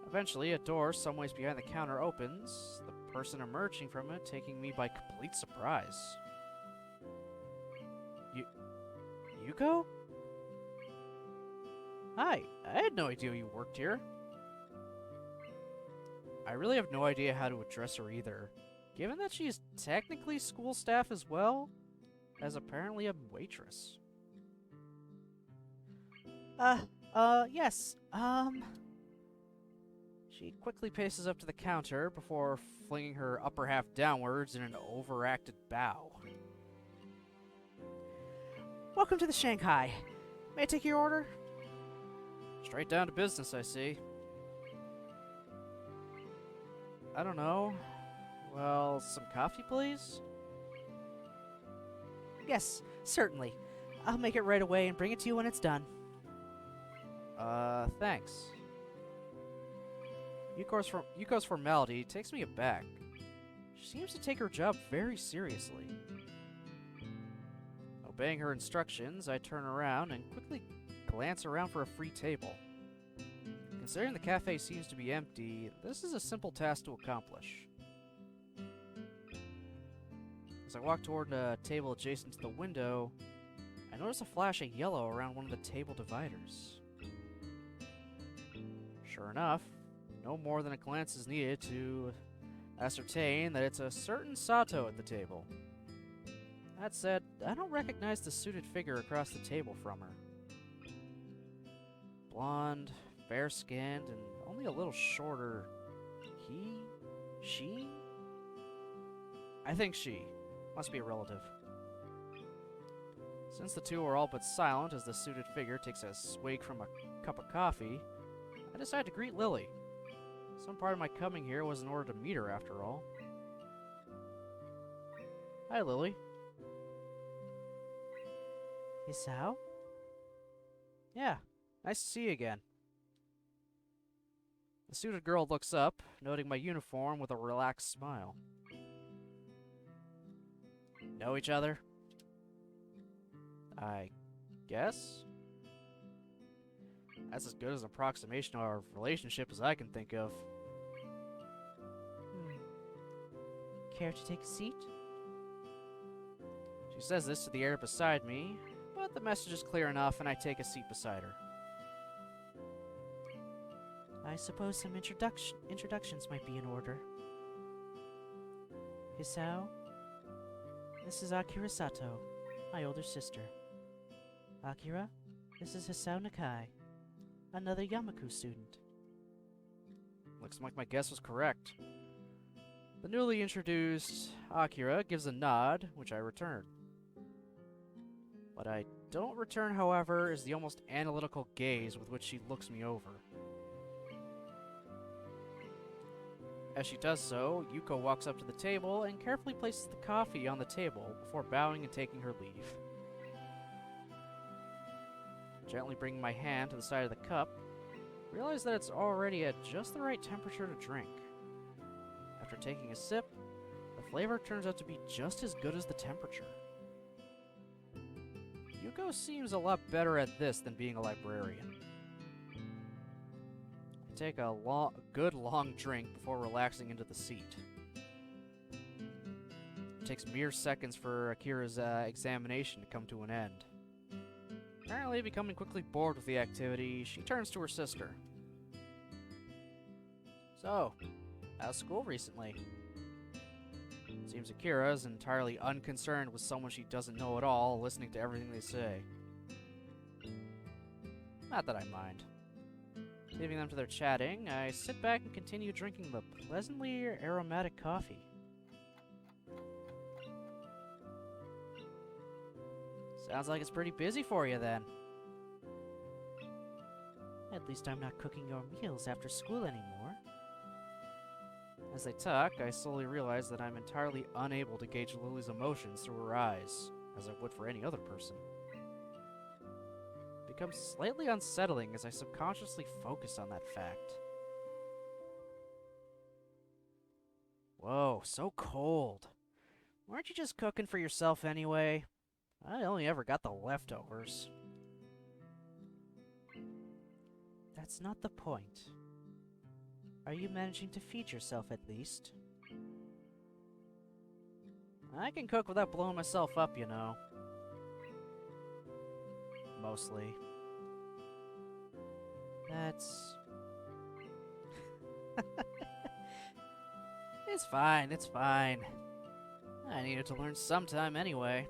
Eventually, a door some ways behind the counter opens, the person emerging from it taking me by complete surprise. Yuko? Hi, I had no idea you worked here. I really have no idea how to address her either, given that she is technically school staff as well as apparently a waitress. Yes, She quickly paces up to the counter before flinging her upper half downwards in an overacted bow. Welcome to the Shanghai. May I take your order? Straight down to business, I see. I don't know. Well, some coffee, please? Yes, certainly. I'll make it right away and bring it to you when it's done. Thanks. Yuko's formality takes me aback. She seems to take her job very seriously. Obeying her instructions, I turn around and quickly glance around for a free table. Considering the cafe seems to be empty, this is a simple task to accomplish. As I walk toward a table adjacent to the window, I notice a flash of yellow around one of the table dividers. Sure enough, no more than a glance is needed to ascertain that it's a certain Sato at the table. That said, I don't recognize the suited figure across the table from her. Blonde, fair-skinned, and only a little shorter. She? I think she. Must be a relative. Since the two are all but silent as the suited figure takes a swig from a cup of coffee, I decide to greet Lily. Some part of my coming here was in order to meet her, after all. Hi, Lily. Isao? Yeah, nice to see you again. The suited girl looks up, noting my uniform with a relaxed smile. Know each other? I guess? That's as good as an approximation of our relationship as I can think of. Care to take a seat? She says this to the air beside me, but the message is clear enough and I take a seat beside her. I suppose some introductions might be in order. Hisao, this is Akira Sato, my older sister. Akira, this is Hisao Nakai, another Yamaku student. Looks like my guess was correct. The newly introduced Akira gives a nod, which I return. What I don't return, however, is the almost analytical gaze with which she looks me over. As she does so, Yuko walks up to the table and carefully places the coffee on the table before bowing and taking her leave. Gently bringing my hand to the side of the cup, realize that it's already at just the right temperature to drink. After taking a sip, the flavor turns out to be just as good as the temperature. Yuko seems a lot better at this than being a librarian. I take a good long drink before relaxing into the seat. It takes mere seconds for Akira's examination to come to an end. Apparently becoming quickly bored with the activity, she turns to her sister. So, how's school recently? Seems Akira is entirely unconcerned with someone she doesn't know at all, listening to everything they say. Not that I mind. Leaving them to their chatting, I sit back and continue drinking the pleasantly aromatic coffee. Sounds like it's pretty busy for you then. At least I'm not cooking your meals after school anymore. As they talk, I slowly realize that I'm entirely unable to gauge Lily's emotions through her eyes, as I would for any other person. It becomes slightly unsettling as I subconsciously focus on that fact. Whoa, so cold. Weren't you just cooking for yourself anyway? I only ever got the leftovers. That's not the point. Are you managing to feed yourself at least? I can cook without blowing myself up, you know. Mostly. That's... It's fine, it's fine. I needed to learn sometime anyway.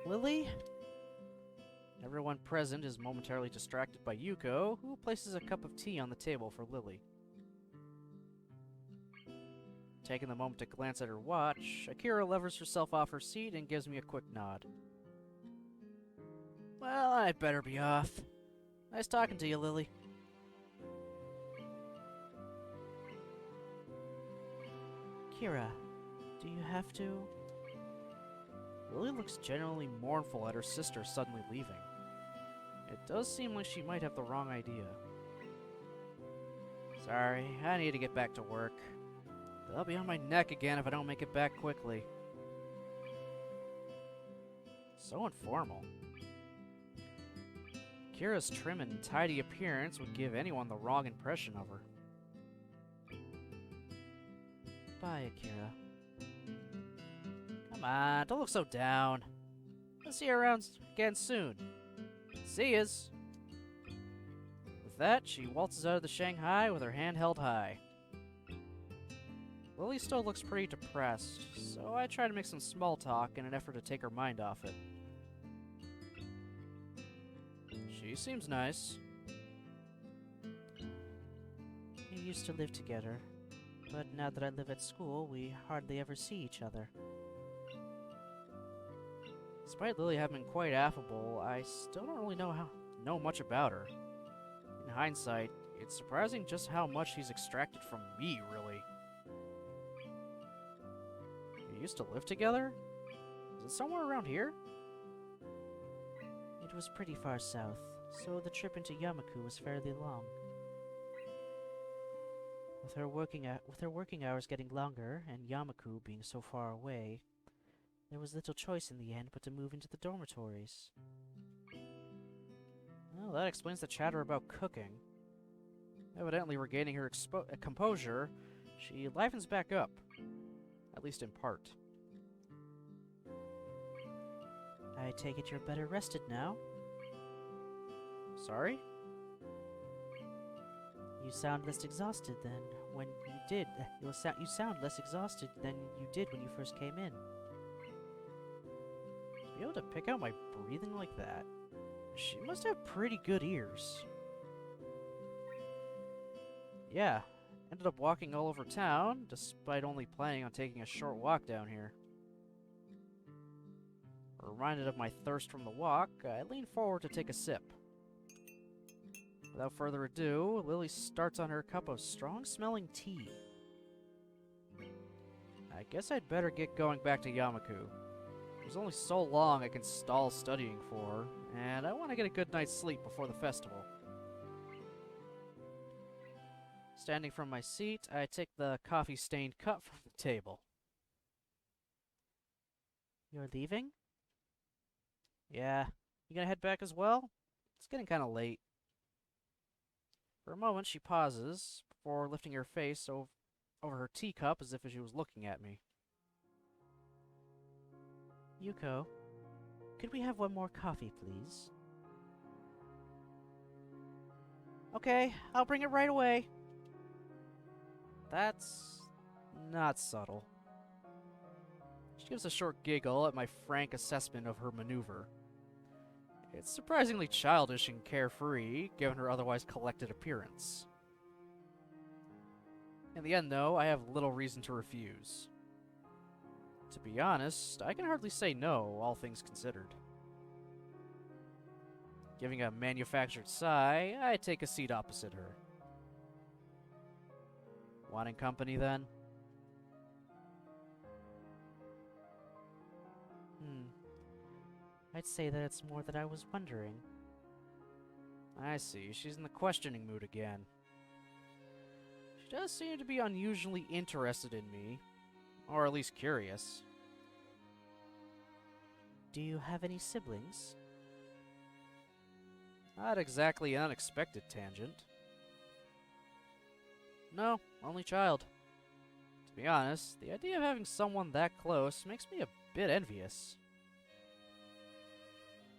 Lily? Everyone present is momentarily distracted by Yuko, who places a cup of tea on the table for Lily. Taking the moment to glance at her watch, Akira levers herself off her seat and gives me a quick nod. Well, I'd better be off. Nice talking to you, Lily. Kira, do you have to... Lily looks genuinely mournful at her sister suddenly leaving. It does seem like she might have the wrong idea. Sorry, I need to get back to work. They'll be on my neck again if I don't make it back quickly. So informal. Kira's trim and tidy appearance would give anyone the wrong impression of her. Bye, Akira. Come on, don't look so down. I'll see you around again soon. See yas. With that, she waltzes out of the Shanghai with her hand held high. Lily still looks pretty depressed, so I try to make some small talk in an effort to take her mind off it. She seems nice. We used to live together, but now that I live at school, we hardly ever see each other. Despite Lily having been quite affable, I still don't really know much about her. In hindsight, it's surprising just how much she's extracted from me, really. You used to live together? Is it somewhere around here? It was pretty far south, so the trip into Yamaku was fairly long. With her working hours getting longer and Yamaku being so far away, there was little choice in the end but to move into the dormitories. Well, that explains the chatter about cooking. Evidently regaining her composure, she livens back up, at least in part. I take it you're better rested now? Sorry? You sound less exhausted than when you did. You sound less exhausted than you did when you first came in. To be able to pick out my breathing like that, she must have pretty good ears. Yeah, ended up walking all over town, despite only planning on taking a short walk down here. Reminded of my thirst from the walk, I lean forward to take a sip. Without further ado, Lily starts on her cup of strong-smelling tea. I guess I'd better get going back to Yamaku. There's only so long I can stall studying for, and I want to get a good night's sleep before the festival. Standing from my seat, I take the coffee-stained cup from the table. You're leaving? Yeah, you gonna head back as well? It's getting kinda late. For a moment, she pauses, before lifting her face over her teacup as if she was looking at me. Yuko, could we have one more coffee, please? Okay, I'll bring it right away. That's not subtle. She gives a short giggle at my frank assessment of her maneuver. It's surprisingly childish and carefree, given her otherwise collected appearance. In the end, though, I have little reason to refuse. To be honest, I can hardly say no, all things considered. Giving a manufactured sigh, I take a seat opposite her. Wanting company, then? I'd say that it's more that I was wondering. I see, she's in the questioning mood again. She does seem to be unusually interested in me, or at least curious. Do you have any siblings? Not exactly an unexpected tangent. No, only child. To be honest, the idea of having someone that close makes me a bit envious.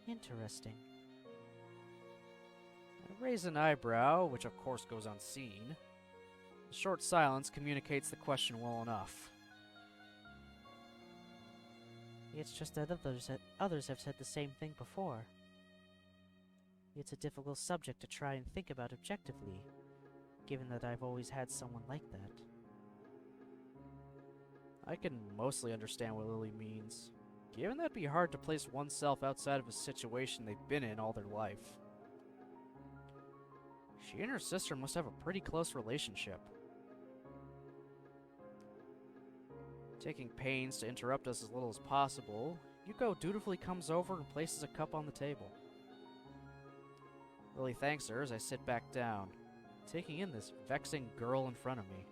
Interesting. I raise an eyebrow, which of course goes unseen. The short silence communicates the question well enough. It's just that others have said the same thing before. It's a difficult subject to try and think about objectively, given that I've always had someone like that. I can mostly understand what Lily means, given that it'd be hard to place oneself outside of a situation they've been in all their life. She and her sister must have a pretty close relationship. Taking pains to interrupt us as little as possible, Yuko dutifully comes over and places a cup on the table. Lily thanks her as I sit back down, taking in this vexing girl in front of me.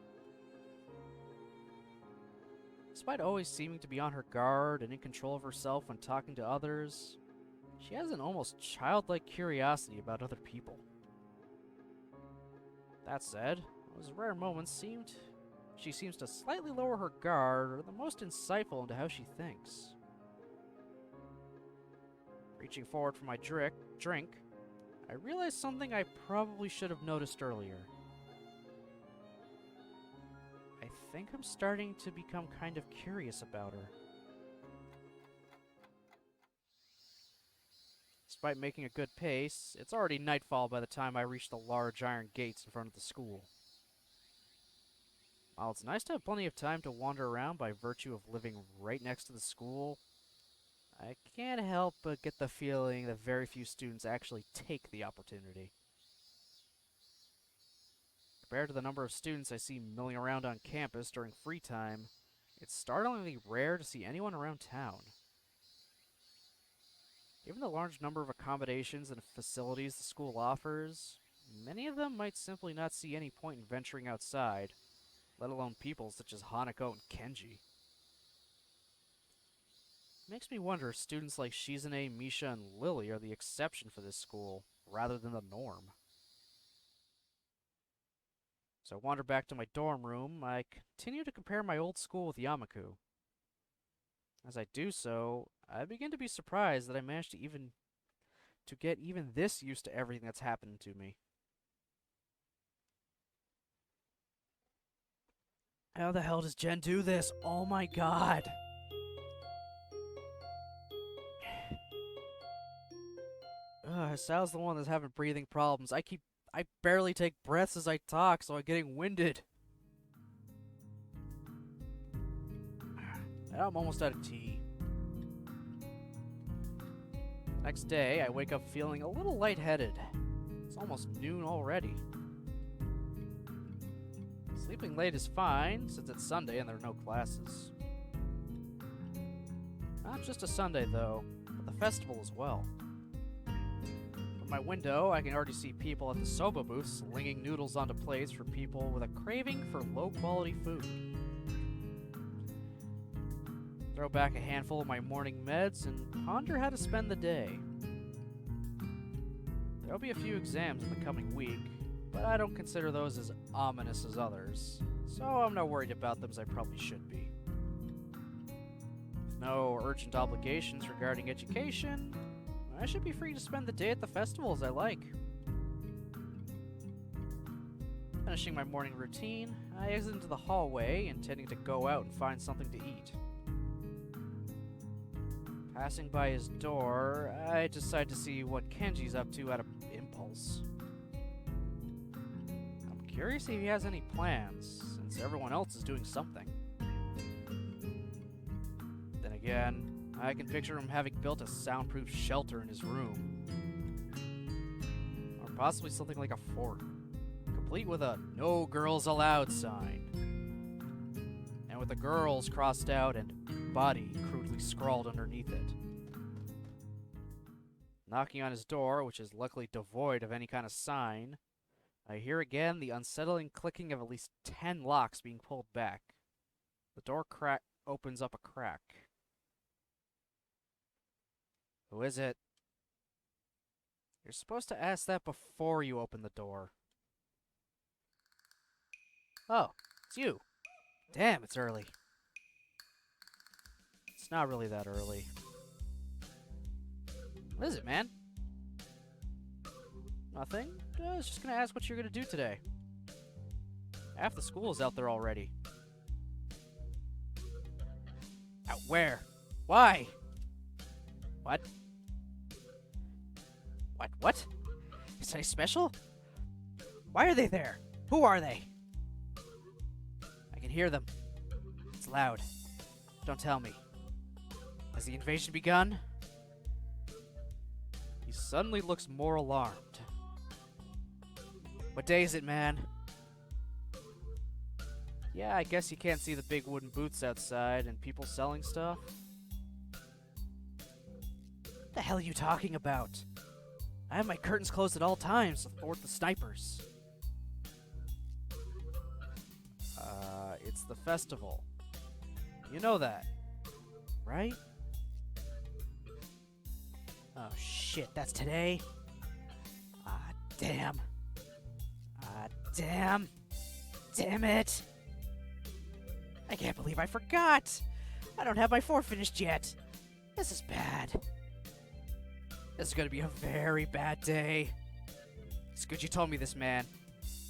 Despite always seeming to be on her guard and in control of herself when talking to others, she has an almost childlike curiosity about other people. That said, those rare moments she seems to slightly lower her guard are the most insightful into how she thinks. Reaching forward for my drink, I realize something I probably should have noticed earlier. I think I'm starting to become kind of curious about her. Despite making a good pace, it's already nightfall by the time I reach the large iron gates in front of the school. While it's nice to have plenty of time to wander around by virtue of living right next to the school, I can't help but get the feeling that very few students actually take the opportunity. Compared to the number of students I see milling around on campus during free time, it's startlingly rare to see anyone around town. Given the large number of accommodations and facilities the school offers, many of them might simply not see any point in venturing outside, let alone people such as Hanako and Kenji. It makes me wonder if students like Shizune, Misha, and Lily are the exception for this school, rather than the norm. So I wander back to my dorm room. I continue to compare my old school with Yamaku. As I do so, I begin to be surprised that I managed to get even this used to everything that's happened to me. How the hell does Jen do this? Oh my god! Sal's the one that's having breathing problems. I barely take breaths as I talk, so I'm getting winded. I'm almost out of tea. Next day, I wake up feeling a little lightheaded. It's almost noon already. Sleeping late is fine, since it's Sunday and there are no classes. Not just a Sunday, though, but the festival as well. From my window, I can already see people at the soba booths slinging noodles onto plates for people with a craving for low-quality food. Throw back a handful of my morning meds and ponder how to spend the day. There'll be a few exams in the coming week, but I don't consider those as ominous as others, so I'm not worried about them as I probably should be. With no urgent obligations regarding education, I should be free to spend the day at the festival as I like. Finishing my morning routine, I exit into the hallway, intending to go out and find something to eat. Passing by his door, I decide to see what Kenji's up to out of impulse. I'm curious if he has any plans, since everyone else is doing something. Then again, I can picture him having built a soundproof shelter in his room. Or possibly something like a fort, complete with a "No Girls Allowed" sign. And with the girls crossed out and "body" crudely scrawled underneath it. Knocking on his door, which is luckily devoid of any kind of sign, I hear again the unsettling clicking of at least 10 locks being pulled back. The door opens up a crack. Who is it? You're supposed to ask that before you open the door. Oh, it's you. Damn, it's early. It's not really that early. What is it, man? Nothing. I was just gonna ask what you're gonna do today. Half the school is out there already. Out where? Why? What? What? Is I special? Why are they there? Who are they? I can hear them. It's loud. Don't tell me. Has the invasion begun? He suddenly looks more alarmed. What day is it, man? Yeah, I guess you can't see the big wooden booths outside and people selling stuff. What the hell are you talking about? I have my curtains closed at all times to thwart the snipers. It's the festival. You know that, right? Oh shit, that's today? Ah, damn. Ah, damn. Damn it. I can't believe I forgot. I don't have my 4 finished yet. This is bad. This is gonna be a very bad day. It's good you told me this, man.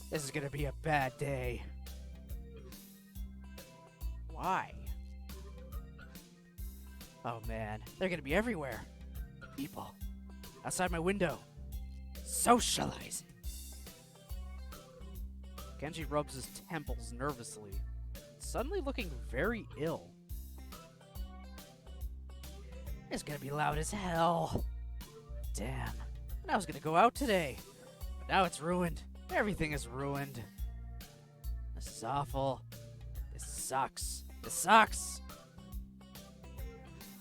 This is gonna be a bad day. Why? Oh man, they're gonna be everywhere. People. Outside my window. Socializing. Genji rubs his temples nervously, suddenly looking very ill. It's gonna be loud as hell. Damn. And I was gonna go out today. But now it's ruined. Everything is ruined. This is awful. This sucks. This sucks.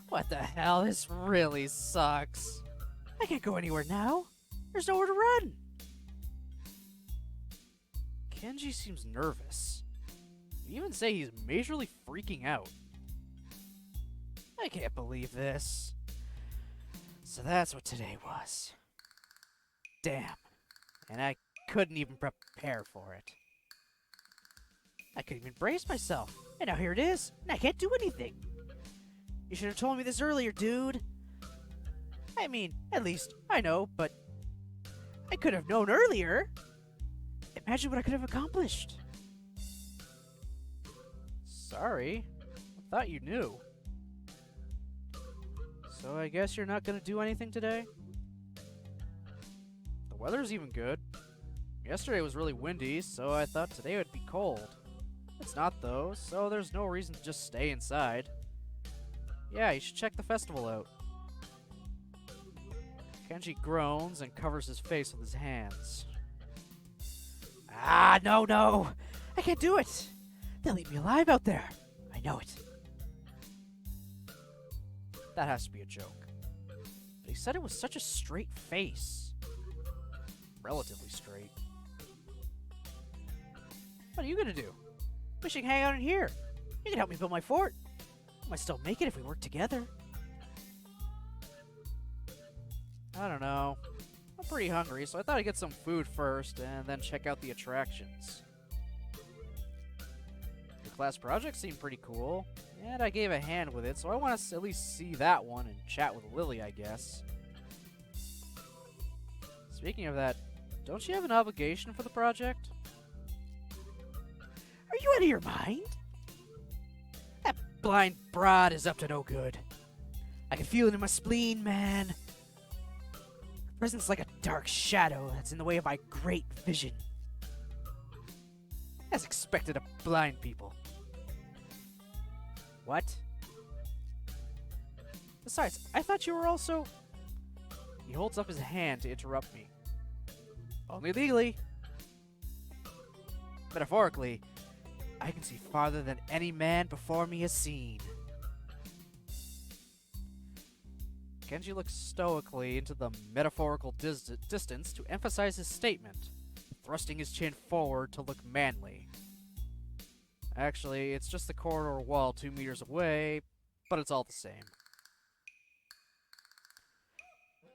What the hell? This really sucks. I can't go anywhere now. There's nowhere to run. Kenji seems nervous. You even say he's majorly freaking out. I can't believe this. So that's what today was. Damn. And I couldn't even prepare for it. I couldn't even brace myself. And now here it is, and I can't do anything. You should have told me this earlier, dude. I mean, at least I know, but I could have known earlier. Imagine what I could have accomplished. Sorry. I thought you knew. So I guess you're not gonna do anything today? The weather's even good. Yesterday was really windy, so I thought today would be cold. It's not though, so there's no reason to just stay inside. Yeah, you should check the festival out. Kenji groans and covers his face with his hands. Ah, no. I can't do it. They'll eat me alive out there. I know it. That has to be a joke. But he said it was such a straight face. Relatively straight. What are you gonna do? We should hang out in here. You can help me build my fort. I might still make it if we work together. I don't know. I'm pretty hungry, so I thought I'd get some food first and then check out the attractions. Your class project seemed pretty cool, and I gave a hand with it, so I want to at least see that one and chat with Lily, I guess. Speaking of that, don't you have an obligation for the project? Are you out of your mind? That blind broad is up to no good. I can feel it in my spleen, man. Her presence like a dark shadow that's in the way of my great vision. As expected of blind people. What? Besides, I thought you were also... He holds up his hand to interrupt me. Only legally. Metaphorically, I can see farther than any man before me has seen. Kenji looks stoically into the metaphorical distance to emphasize his statement, thrusting his chin forward to look manly. Actually, it's just the corridor wall 2 meters away, but it's all the same.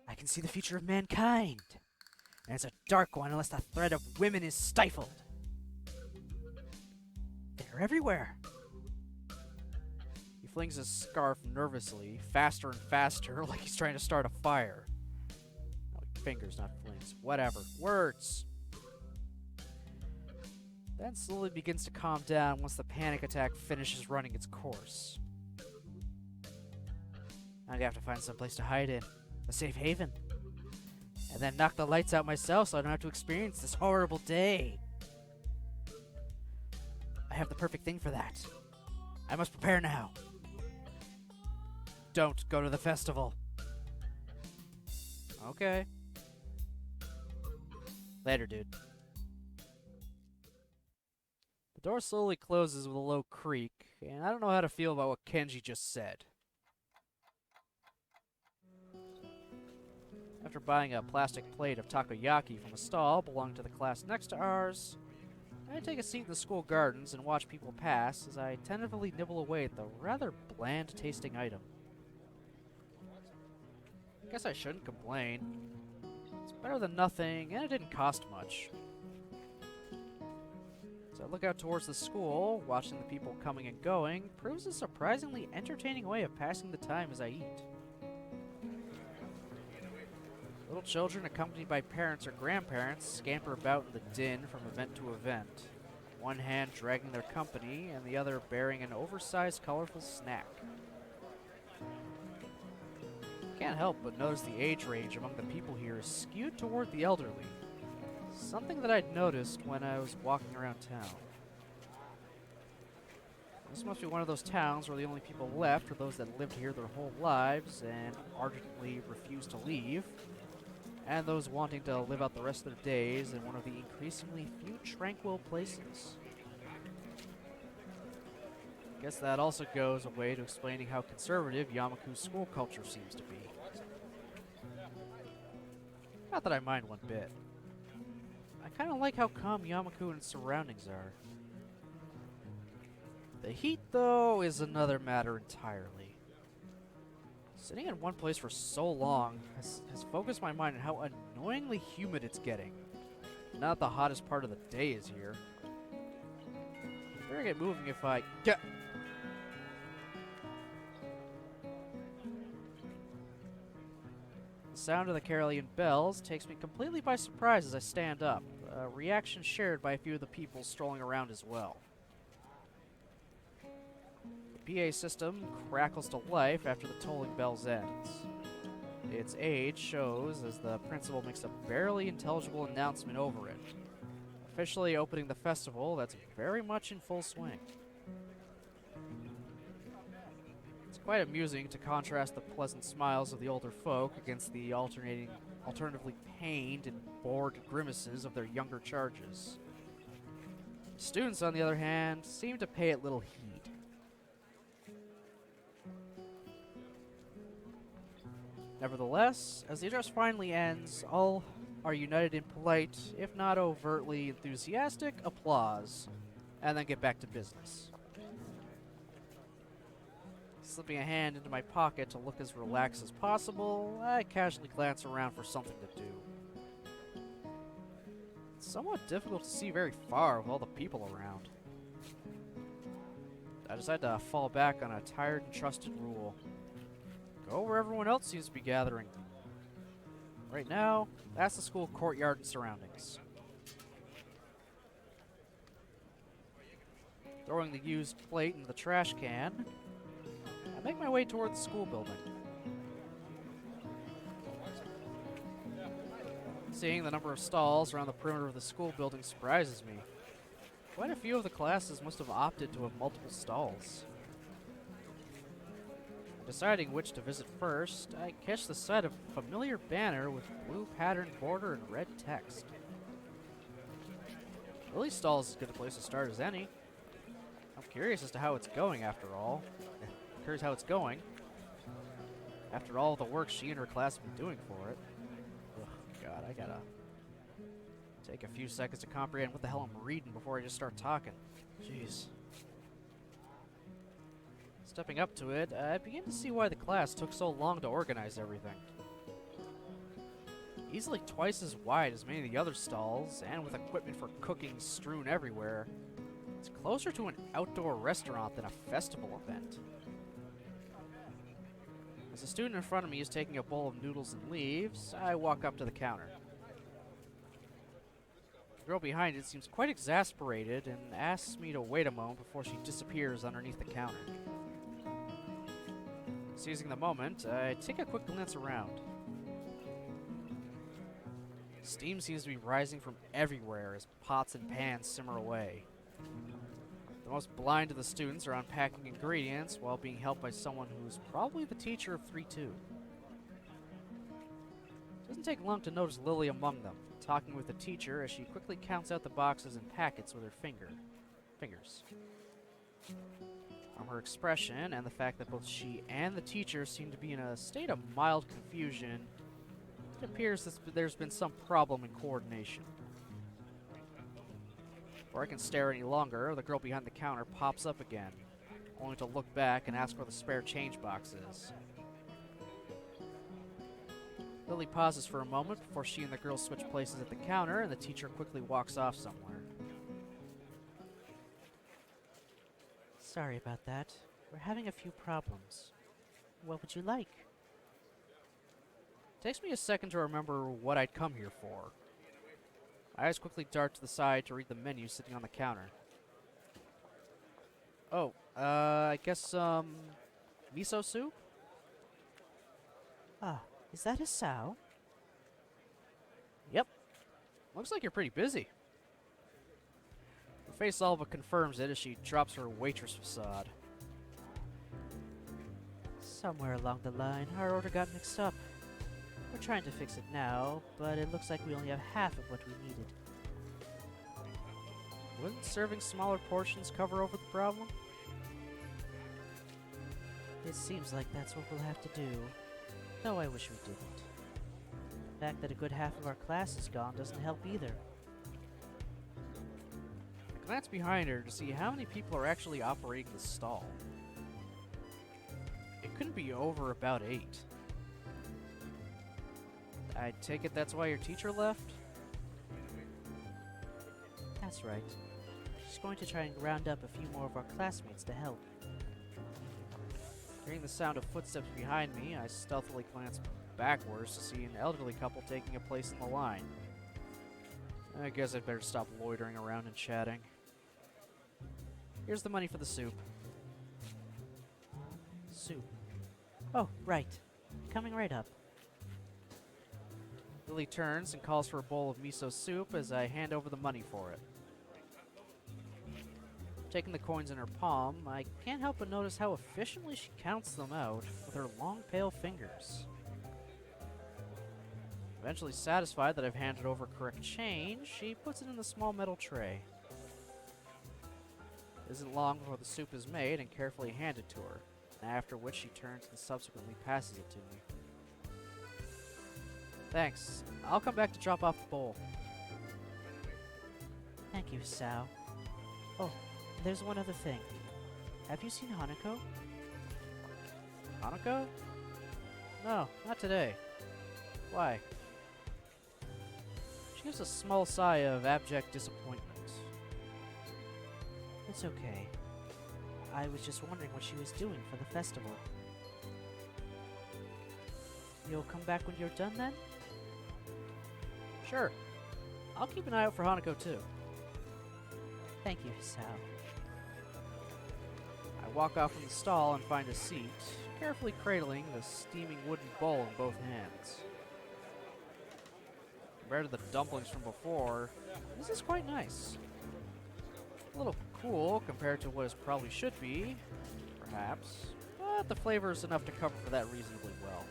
I can see the future of mankind, and it's a dark one unless the threat of women is stifled. They're everywhere. He flings his scarf nervously, faster and faster, like he's trying to start a fire. No, fingers, not flings. Whatever. Words! Then slowly begins to calm down once the panic attack finishes running its course. I'm gonna have to find some place to hide in. A safe haven. And then knock the lights out myself so I don't have to experience this horrible day. I have the perfect thing for that. I must prepare now. Don't go to the festival. Okay. Later, dude. The door slowly closes with a low creak, and I don't know how to feel about what Kenji just said. After buying a plastic plate of takoyaki from a stall belonging to the class next to ours, I take a seat in the school gardens and watch people pass as I tentatively nibble away at the rather bland-tasting item. Guess I shouldn't complain. It's better than nothing, and it didn't cost much. As I look out towards the school, watching the people coming and going proves a surprisingly entertaining way of passing the time as I eat. Little children accompanied by parents or grandparents scamper about in the din from event to event, one hand dragging their company and the other bearing an oversized colorful snack. Can't help but notice the age range among the people here is skewed toward the elderly, something that I'd noticed when I was walking around town. This must be one of those towns where the only people left are those that lived here their whole lives and ardently refused to leave, and those wanting to live out the rest of their days in one of the increasingly few tranquil places. Guess that also goes a way to explaining how conservative Yamaku's school culture seems to be. Not that I mind one bit. I kind of like how calm Yamaku and its surroundings are. The heat, though, is another matter entirely. Sitting in one place for so long has focused my mind on how annoyingly humid it's getting. Not the hottest part of the day is here. Better get moving if I get. The sound of the Carolean bells takes me completely by surprise as I stand up, a reaction shared by a few of the people strolling around as well. The PA system crackles to life after the tolling bells ends. Its age shows as the principal makes a barely intelligible announcement over it, officially opening the festival that's very much in full swing. It's quite amusing to contrast the pleasant smiles of the older folk against the alternatively pained and bored grimaces of their younger charges. Students, on the other hand, seem to pay it little heed. Nevertheless, as the address finally ends, all are united in polite, if not overtly enthusiastic, applause, and then get back to business. Slipping a hand into my pocket to look as relaxed as possible, I casually glance around for something to do. It's somewhat difficult to see very far with all the people around. I decide to fall back on a tired and trusted rule. Go where everyone else seems to be gathering. Right now, that's the school courtyard and surroundings. Throwing the used plate into the trash can, I make my way toward the school building. Seeing the number of stalls around the perimeter of the school building surprises me. Quite a few of the classes must have opted to have multiple stalls. Deciding which to visit first, I catch the sight of a familiar banner with blue patterned border and red text. Lily's stall is as good a place to start as any. I'm curious as to how it's going after all. After all the work she and her class have been doing for it. Ugh, God, I gotta take a few seconds to comprehend what the hell I'm reading before I just start talking. Jeez. Stepping up to it, I begin to see why the class took so long to organize everything. Easily twice as wide as many of the other stalls, and with equipment for cooking strewn everywhere, it's closer to an outdoor restaurant than a festival event. As the student in front of me is taking a bowl of noodles and leaves, I walk up to the counter. The girl behind it seems quite exasperated and asks me to wait a moment before she disappears underneath the counter. Seizing the moment, I take a quick glance around. Steam seems to be rising from everywhere as pots and pans simmer away. The most blind of the students are unpacking ingredients while being helped by someone who's probably the teacher of 3-2. It doesn't take long to notice Lily among them, talking with the teacher as she quickly counts out the boxes and packets with her fingers. From her expression and the fact that both she and the teacher seem to be in a state of mild confusion, it appears that there's been some problem in coordination. Before I can stare any longer, the girl behind the counter pops up again, only to look back and ask where the spare change box is. Lily pauses for a moment before she and the girl switch places at the counter, and the teacher quickly walks off somewhere. Sorry about that. We're having a few problems. What would you like? It takes me a second to remember what I'd come here for. My eyes quickly dart to the side to read the menu sitting on the counter. Oh, I guess, miso soup? Ah, is that a sow? Yep. Looks like you're pretty busy. Her face all but confirms it as she drops her waitress facade. Somewhere along the line, our order got mixed up. We're trying to fix it now, but it looks like we only have half of what we needed. Wouldn't serving smaller portions cover over the problem? It seems like that's what we'll have to do, though I wish we didn't. The fact that a good half of our class is gone doesn't help either. I glance behind her to see how many people are actually operating the stall. It couldn't be over about 8. I take it that's why your teacher left? That's right. She's going to try and round up a few more of our classmates to help. Hearing the sound of footsteps behind me, I stealthily glance backwards to see an elderly couple taking a place in the line. I guess I'd better stop loitering around and chatting. Here's the money for the soup. Soup. Oh, right. Coming right up. Lily turns and calls for a bowl of miso soup as I hand over the money for it. Taking the coins in her palm, I can't help but notice how efficiently she counts them out with her long, pale fingers. Eventually satisfied that I've handed over correct change, she puts it in the small metal tray. It isn't long before the soup is made and carefully handed to her, after which she turns and subsequently passes it to me. Thanks. I'll come back to drop off the bowl. Thank you, Sao. Oh, there's one other thing. Have you seen Hanako? Hanako? No, not today. Why? She gives a small sigh of abject disappointment. It's okay. I was just wondering what she was doing for the festival. You'll come back when you're done then? Sure. I'll keep an eye out for Hanako too. Thank you, Sao. I walk off from the stall and find a seat, carefully cradling the steaming wooden bowl in both hands. Compared to the dumplings from before, this is quite nice. A little cool compared to what it probably should be, perhaps, but the flavor is enough to cover for that reasonably well.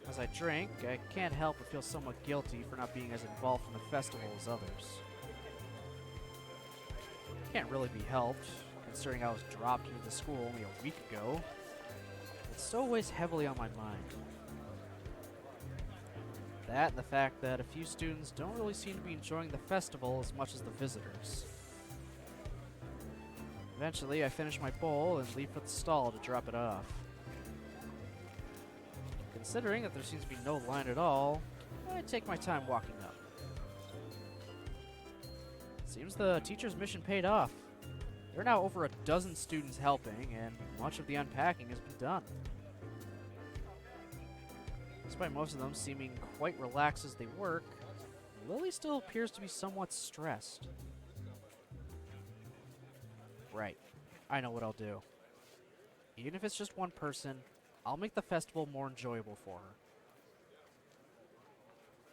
As I drink, I can't help but feel somewhat guilty for not being as involved in the festival as others. Can't really be helped, considering I was dropped into the school only a week ago. It still weighs heavily on my mind. That and the fact that a few students don't really seem to be enjoying the festival as much as the visitors. Eventually, I finish my bowl and leave for the stall to drop it off. Considering that there seems to be no line at all, I take my time walking up. Seems the teacher's mission paid off. There are now over a dozen students helping, and much of the unpacking has been done. Despite most of them seeming quite relaxed as they work, Lily still appears to be somewhat stressed. Right. I know what I'll do. Even if it's just one person, I'll make the festival more enjoyable for her.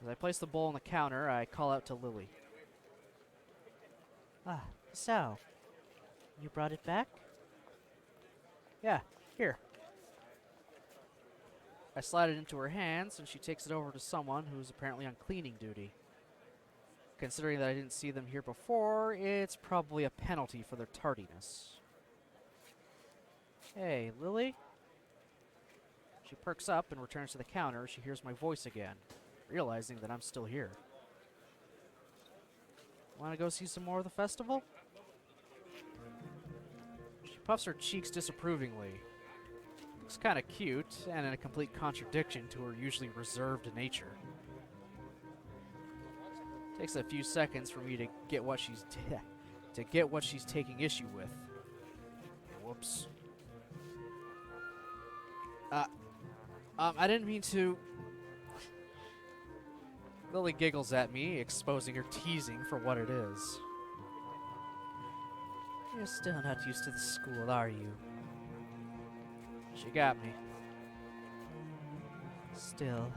As I place the bowl on the counter, I call out to Lily. Ah, Sao. You brought it back? Yeah, here. I slide it into her hands, and she takes it over to someone who's apparently on cleaning duty. Considering that I didn't see them here before, it's probably a penalty for their tardiness. Hey, Lily? She perks up and returns to the counter as she hears my voice again, realizing that I'm still here. Want to go see some more of the festival? She puffs her cheeks disapprovingly. Looks kind of cute, and in a complete contradiction to her usually reserved nature. Takes a few seconds for me to get what she's taking issue with. Whoops. I didn't mean to. Lily giggles at me, exposing her teasing for what it is. You're still not used to the school, are you? She got me. Still,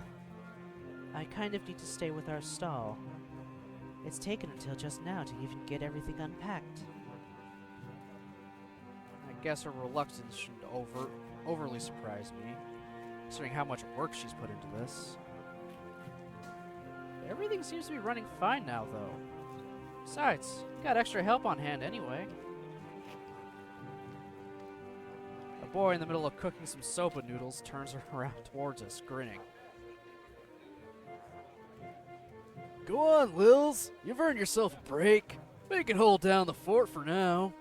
I kind of need to stay with our stall. It's taken until just now to even get everything unpacked. I guess her reluctance shouldn't overly surprise me, considering how much work she's put into this. Everything seems to be running fine now, though. Besides, got extra help on hand anyway. A boy in the middle of cooking some soba noodles turns around towards us, grinning. Go on, Lils. You've earned yourself a break. We can hold down the fort for now.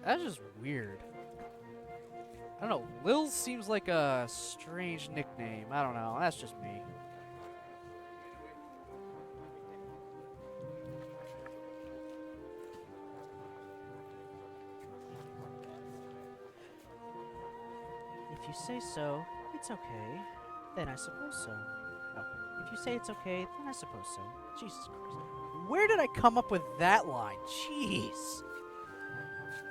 That's just weird. I don't know. Lils seems like a strange nickname. I don't know. That's just me. If you say so, it's okay. Then I suppose so. Oh, if you say it's okay, then I suppose so. Jesus Christ. Where did I come up with that line? Jeez.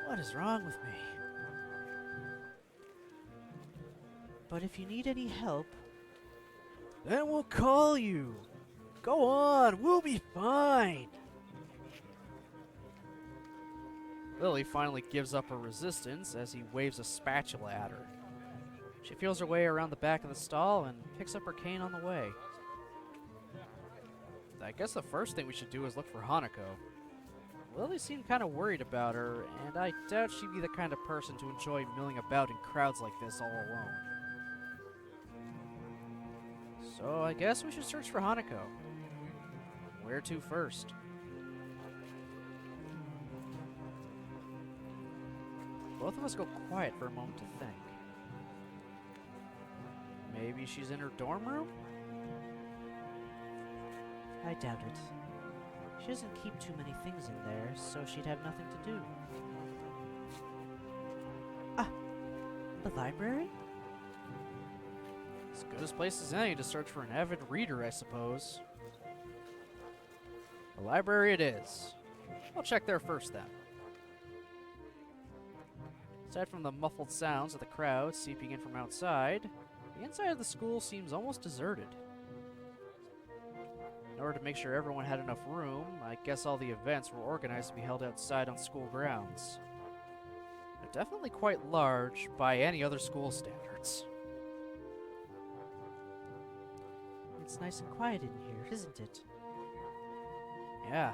What is wrong with me? But if you need any help, Then we'll call you. Go on, we'll be fine. Lily finally gives up her resistance as he waves a spatula at her. She feels her way around the back of the stall and picks up her cane on the way. I guess the first thing we should do is look for Hanako. Lily seemed kind of worried about her, and I doubt she'd be the kind of person to enjoy milling about in crowds like this all alone. So I guess we should search for Hanako. Where to first? Both of us go quiet for a moment to think. Maybe she's in her dorm room? I doubt it. She doesn't keep too many things in there, so she'd have nothing to do. Ah! The library? As good a place as any to search for an avid reader, I suppose. The library it is. I'll check there first, then. Aside from the muffled sounds of the crowd seeping in from outside, the inside of the school seems almost deserted. In order to make sure everyone had enough room, I guess all the events were organized to be held outside on school grounds. They're definitely quite large by any other school standards. It's nice and quiet in here, isn't it? Yeah,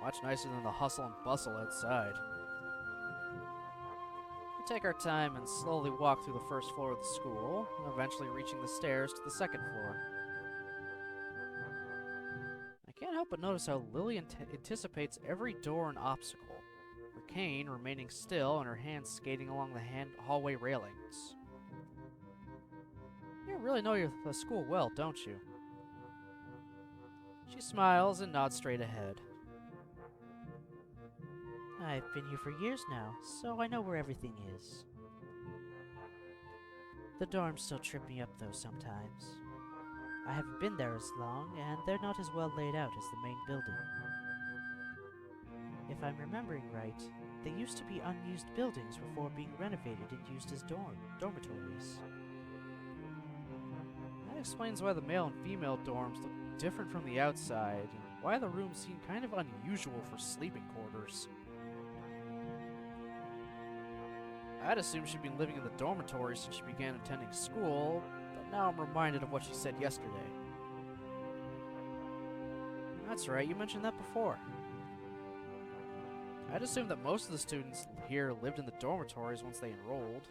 much nicer than the hustle and bustle outside. We take our time and slowly walk through the first floor of the school, eventually reaching the stairs to the second floor. I can't help but notice how Lily anticipates every door and obstacle, her cane remaining still and her hands skating along the hallway railings. You really know the school well, don't you? She smiles and nods straight ahead. I've been here for years now, so I know where everything is. The dorms still trip me up though sometimes. I haven't been there as long, and they're not as well laid out as the main building. If I'm remembering right, they used to be unused buildings before being renovated and used as dormitories. That explains why the male and female dorms look different from the outside, and why the rooms seem kind of unusual for sleeping quarters. I'd assumed she'd been living in the dormitory since she began attending school, but now I'm reminded of what she said yesterday. That's right, you mentioned that before. I'd assumed that most of the students here lived in the dormitories once they enrolled.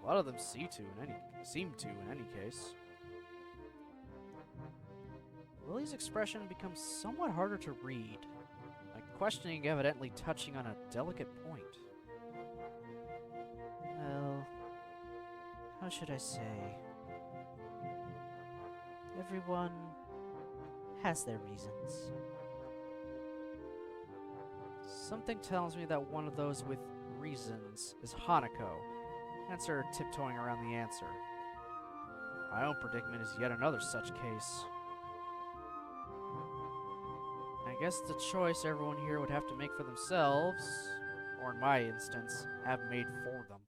A lot of them seem to in any case. Lily's expression becomes somewhat harder to read, like questioning evidently touching on a delicate point. Well, how should I say? Everyone has their reasons. Something tells me that one of those with reasons is Hanako, hence her tiptoeing around the answer. My own predicament is yet another such case. I guess it's a choice everyone here would have to make for themselves, or in my instance, have made for them.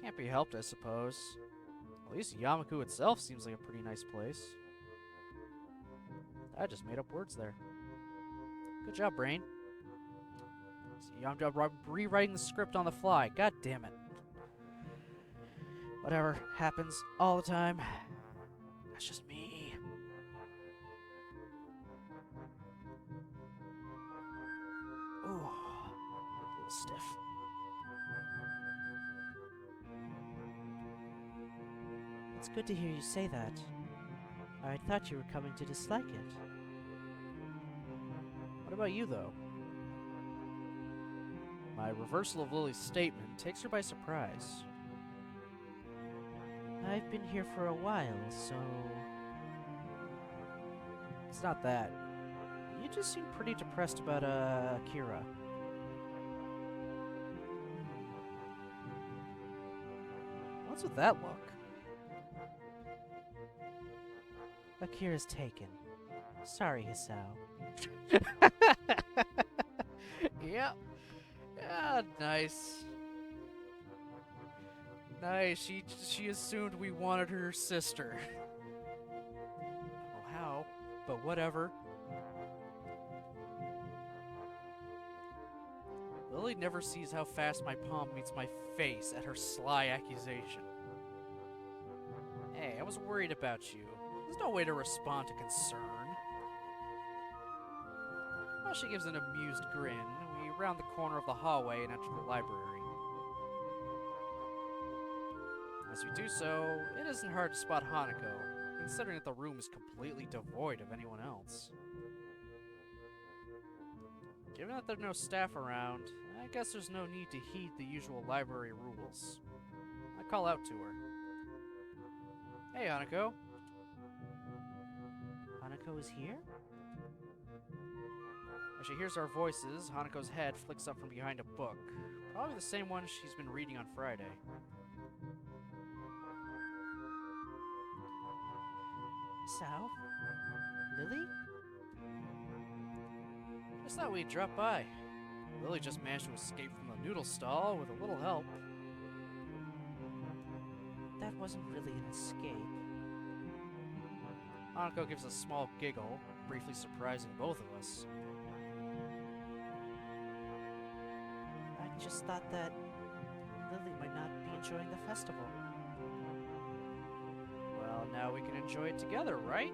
Can't be helped, I suppose. At least Yamaku itself seems like a pretty nice place. I just made up words there. Good job, brain. I'm rewriting the script on the fly. God damn it. Whatever. Happens all the time. That's just me. Ooh. A little stiff. It's good to hear you say that. I thought you were coming to dislike it. What about you, though? My reversal of Lily's statement takes her by surprise. I've been here for a while, so... It's not that. You just seem pretty depressed about, Akira. What's with that look? Akira's taken. Sorry, Hisao. Yep. Yeah, nice. Nice. She assumed we wanted her sister. Well, how? But whatever. Lily never sees how fast my palm meets my face at her sly accusation. Hey, I was worried about you. There's no way to respond to concern. Well, she gives an amused grin. We round the corner of the hallway and enter the library. As we do so, it isn't hard to spot Hanako, considering that the room is completely devoid of anyone else. Given that there are no staff around, I guess there's no need to heed the usual library rules. I call out to her. Hey, Hanako. Hanako is here? As she hears our voices, Hanako's head flicks up from behind a book. Probably the same one she's been reading on Friday. Hisao? Lily? Just thought we'd drop by. Lily just managed to escape from the noodle stall with a little help. That wasn't really an escape. Hanako gives a small giggle, briefly surprising both of us. I just thought that Lily might not be enjoying the festival. Well, now we can enjoy it together, right?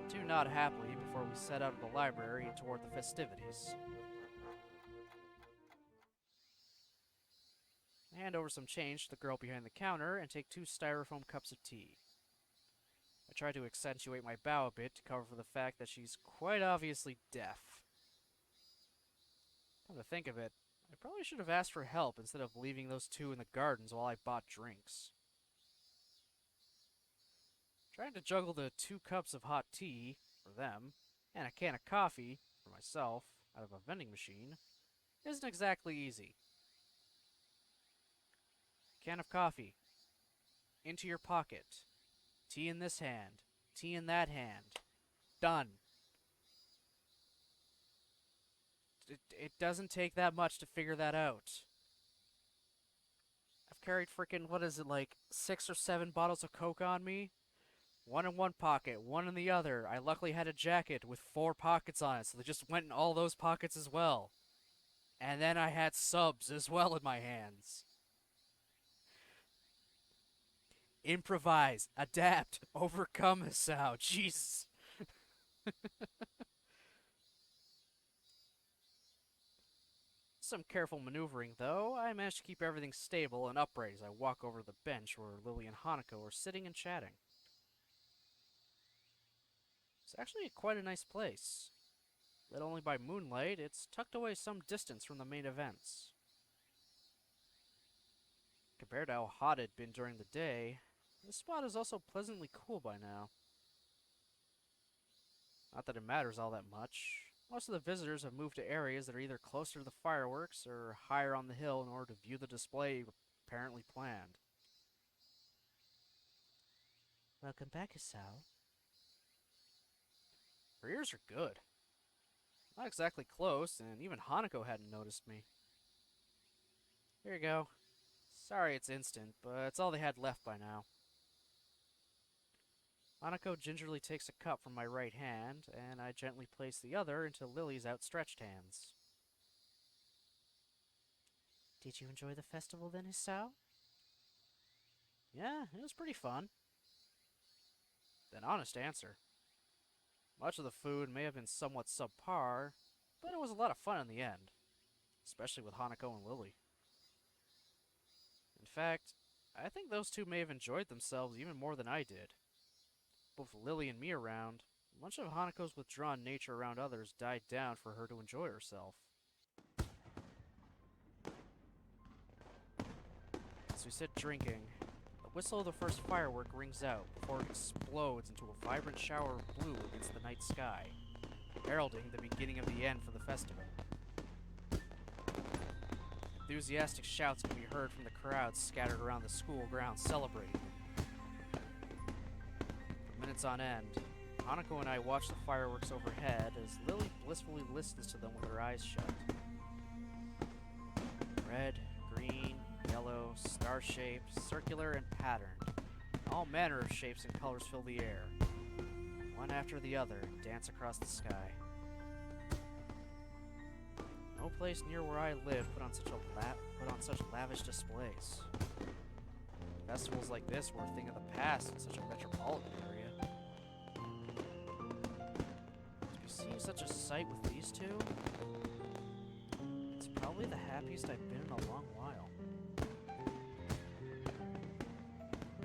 The two nod happily before we set out of the library and toward the festivities. I hand over some change to the girl behind the counter and take 2 styrofoam cups of tea. I try to accentuate my bow a bit to cover for the fact that she's quite obviously deaf. Come to think of it, I probably should have asked for help instead of leaving those 2 in the gardens while I bought drinks. Trying to juggle the 2 cups of hot tea, for them, and a can of coffee, for myself, out of a vending machine, isn't exactly easy. Can of coffee. Into your pocket. Tea in this hand. Tea in that hand. Done. It doesn't take that much to figure that out. I've carried frickin', what is it, like 6 or 7 bottles of Coke on me? 1 in one pocket, 1 in the other. I luckily had a jacket with 4 pockets on it, so they just went in all those pockets as well. And then I had subs as well in my hands. Improvise, adapt, overcome, Hisao. Jesus. Some careful maneuvering, though, I managed to keep everything stable and upright as I walk over to the bench where Lily and Hanako are sitting and chatting. It's actually quite a nice place. Lit only by moonlight, it's tucked away some distance from the main events. Compared to how hot it'd been during the day, this spot is also pleasantly cool by now. Not that it matters all that much. Most of the visitors have moved to areas that are either closer to the fireworks or higher on the hill in order to view the display apparently planned. Welcome back, Hisao. Her ears are good. Not exactly close, and even Hanako hadn't noticed me. Here you go. Sorry it's instant, but it's all they had left by now. Hanako gingerly takes a cup from my right hand, and I gently place the other into Lily's outstretched hands. Did you enjoy the festival then, Hisao? Yeah, it was pretty fun. An honest answer. Much of the food may have been somewhat subpar, but it was a lot of fun in the end, especially with Hanako and Lily. In fact, I think those 2 may have enjoyed themselves even more than I did. Both Lily and me around, much of Hanako's withdrawn nature around others died down for her to enjoy herself. As we sit drinking, the whistle of the first firework rings out before it explodes into a vibrant shower of blue against the night sky, heralding the beginning of the end for the festival. Enthusiastic shouts can be heard from the crowds scattered around the school grounds celebrating. For minutes on end, Hanako and I watch the fireworks overhead as Lily blissfully listens to them with her eyes shut. Red, green, yellow, star-shaped, circular, and patterned. All manner of shapes and colors fill the air. One after the other, dance across the sky. No place near where I live put on such lavish displays. Festivals like this were a thing of the past in such a metropolitan area. To be seeing such a sight with these two, it's probably the happiest I've been in a long while.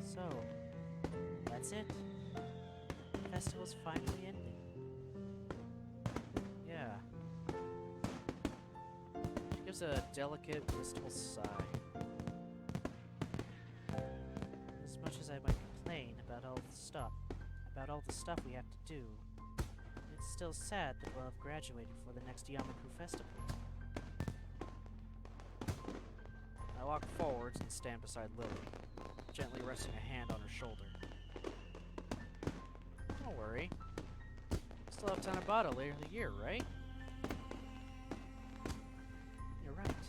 So, that's it. The festival's finally ending. Yeah. She gives a delicate, wistful sigh. As much as I might complain about all the stuff we have to do, it's still sad that we'll have graduated for the next Yamaku festival. I walk forwards and stand beside Lily, gently resting a hand on her shoulder. Don't worry. Still have Tanabata later in the year, right? You're right.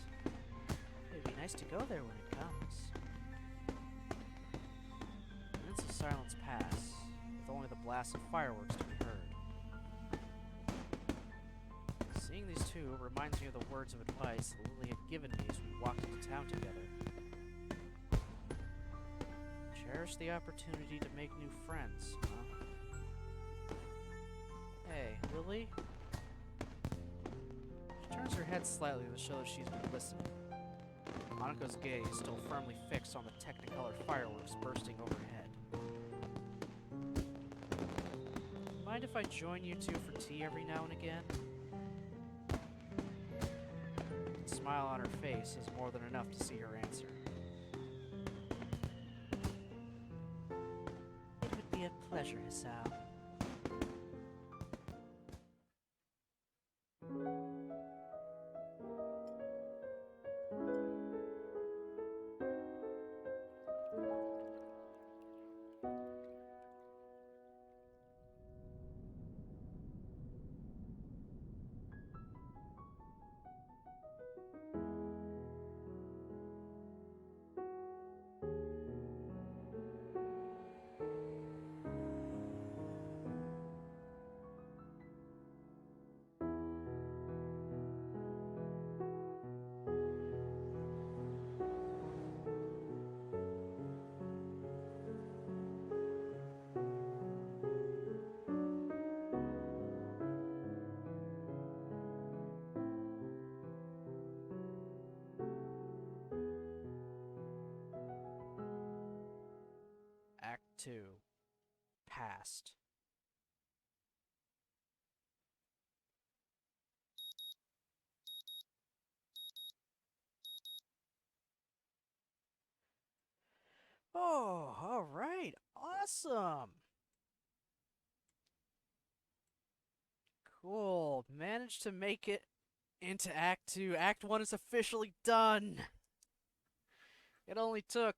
It'd be nice to go there when it comes. Minutes of silence pass, with only the blast of fireworks to be heard. Seeing these two reminds me of the words of advice that Lily had given me as we walked into town together. Cherish the opportunity to make new friends, huh? Hey, Lily? She turns her head slightly to show that she's been listening. Hanako's gaze still firmly fixed on the technicolor fireworks bursting overhead. Mind if I join you two for tea every now and again? The smile on her face is more than enough to see her answer. It would be a pleasure, Hisao. Act 2. Past. Oh, alright. Awesome. Cool. Managed to make it into Act 2. Act 1 is officially done. It only took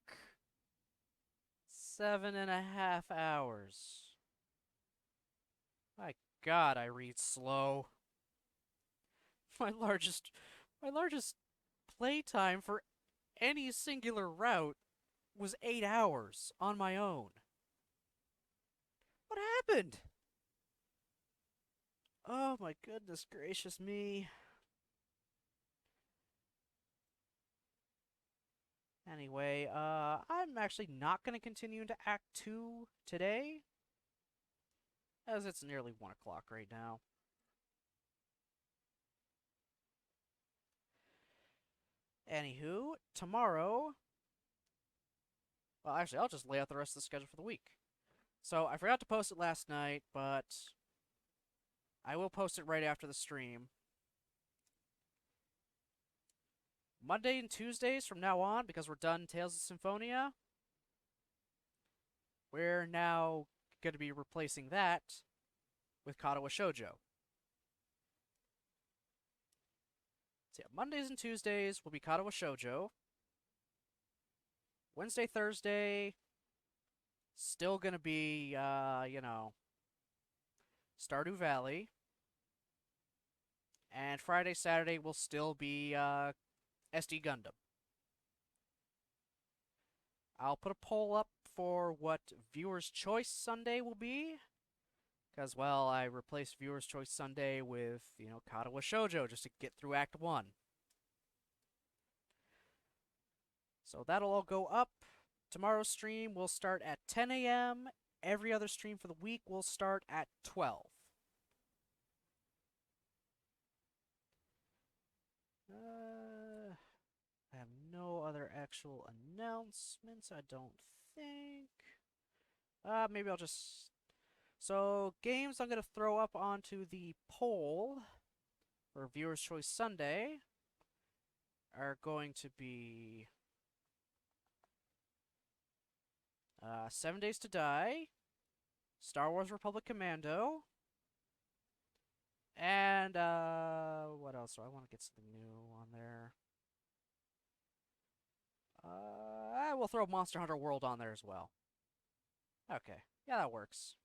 7.5 hours. My God, I read slow. My largest playtime for any singular route was 8 hours on my own. What happened? Oh my goodness gracious me. Anyway, I'm actually not going to continue into Act 2 today, as it's nearly 1 o'clock right now. Anywho, tomorrow... Well, actually, I'll just lay out the rest of the schedule for the week. So, I forgot to post it last night, but I will post it right after the stream. Monday and Tuesdays from now on, because we're done Tales of Symphonia, we're now going to be replacing that with Katawa Shoujo. So yeah, Mondays and Tuesdays will be Katawa Shoujo. Wednesday, Thursday, still gonna be, Stardew Valley. And Friday, Saturday will still be SD Gundam. I'll put a poll up for what Viewer's Choice Sunday will be. Because, well, I replaced Viewer's Choice Sunday with, Katawa Shoujo just to get through Act 1. So that'll all go up. Tomorrow's stream will start at 10 a.m. Every other stream for the week will start at 12. I have no other actual announcements, I don't think. Maybe I'll just... So, games I'm going to throw up onto the poll for Viewer's Choice Sunday are going to be 7 Days to Die, Star Wars Republic Commando, and what else? I want to get something new on there. I will throw Monster Hunter World on there as well. Okay, yeah, that works.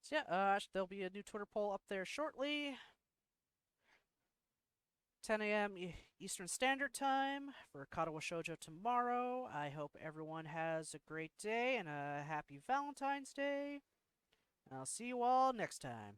So yeah, there'll be a new Twitter poll up there shortly. 10 a.m. Eastern Standard Time for Katawa Shoujo tomorrow. I hope everyone has a great day and a happy Valentine's Day. I'll see you all next time.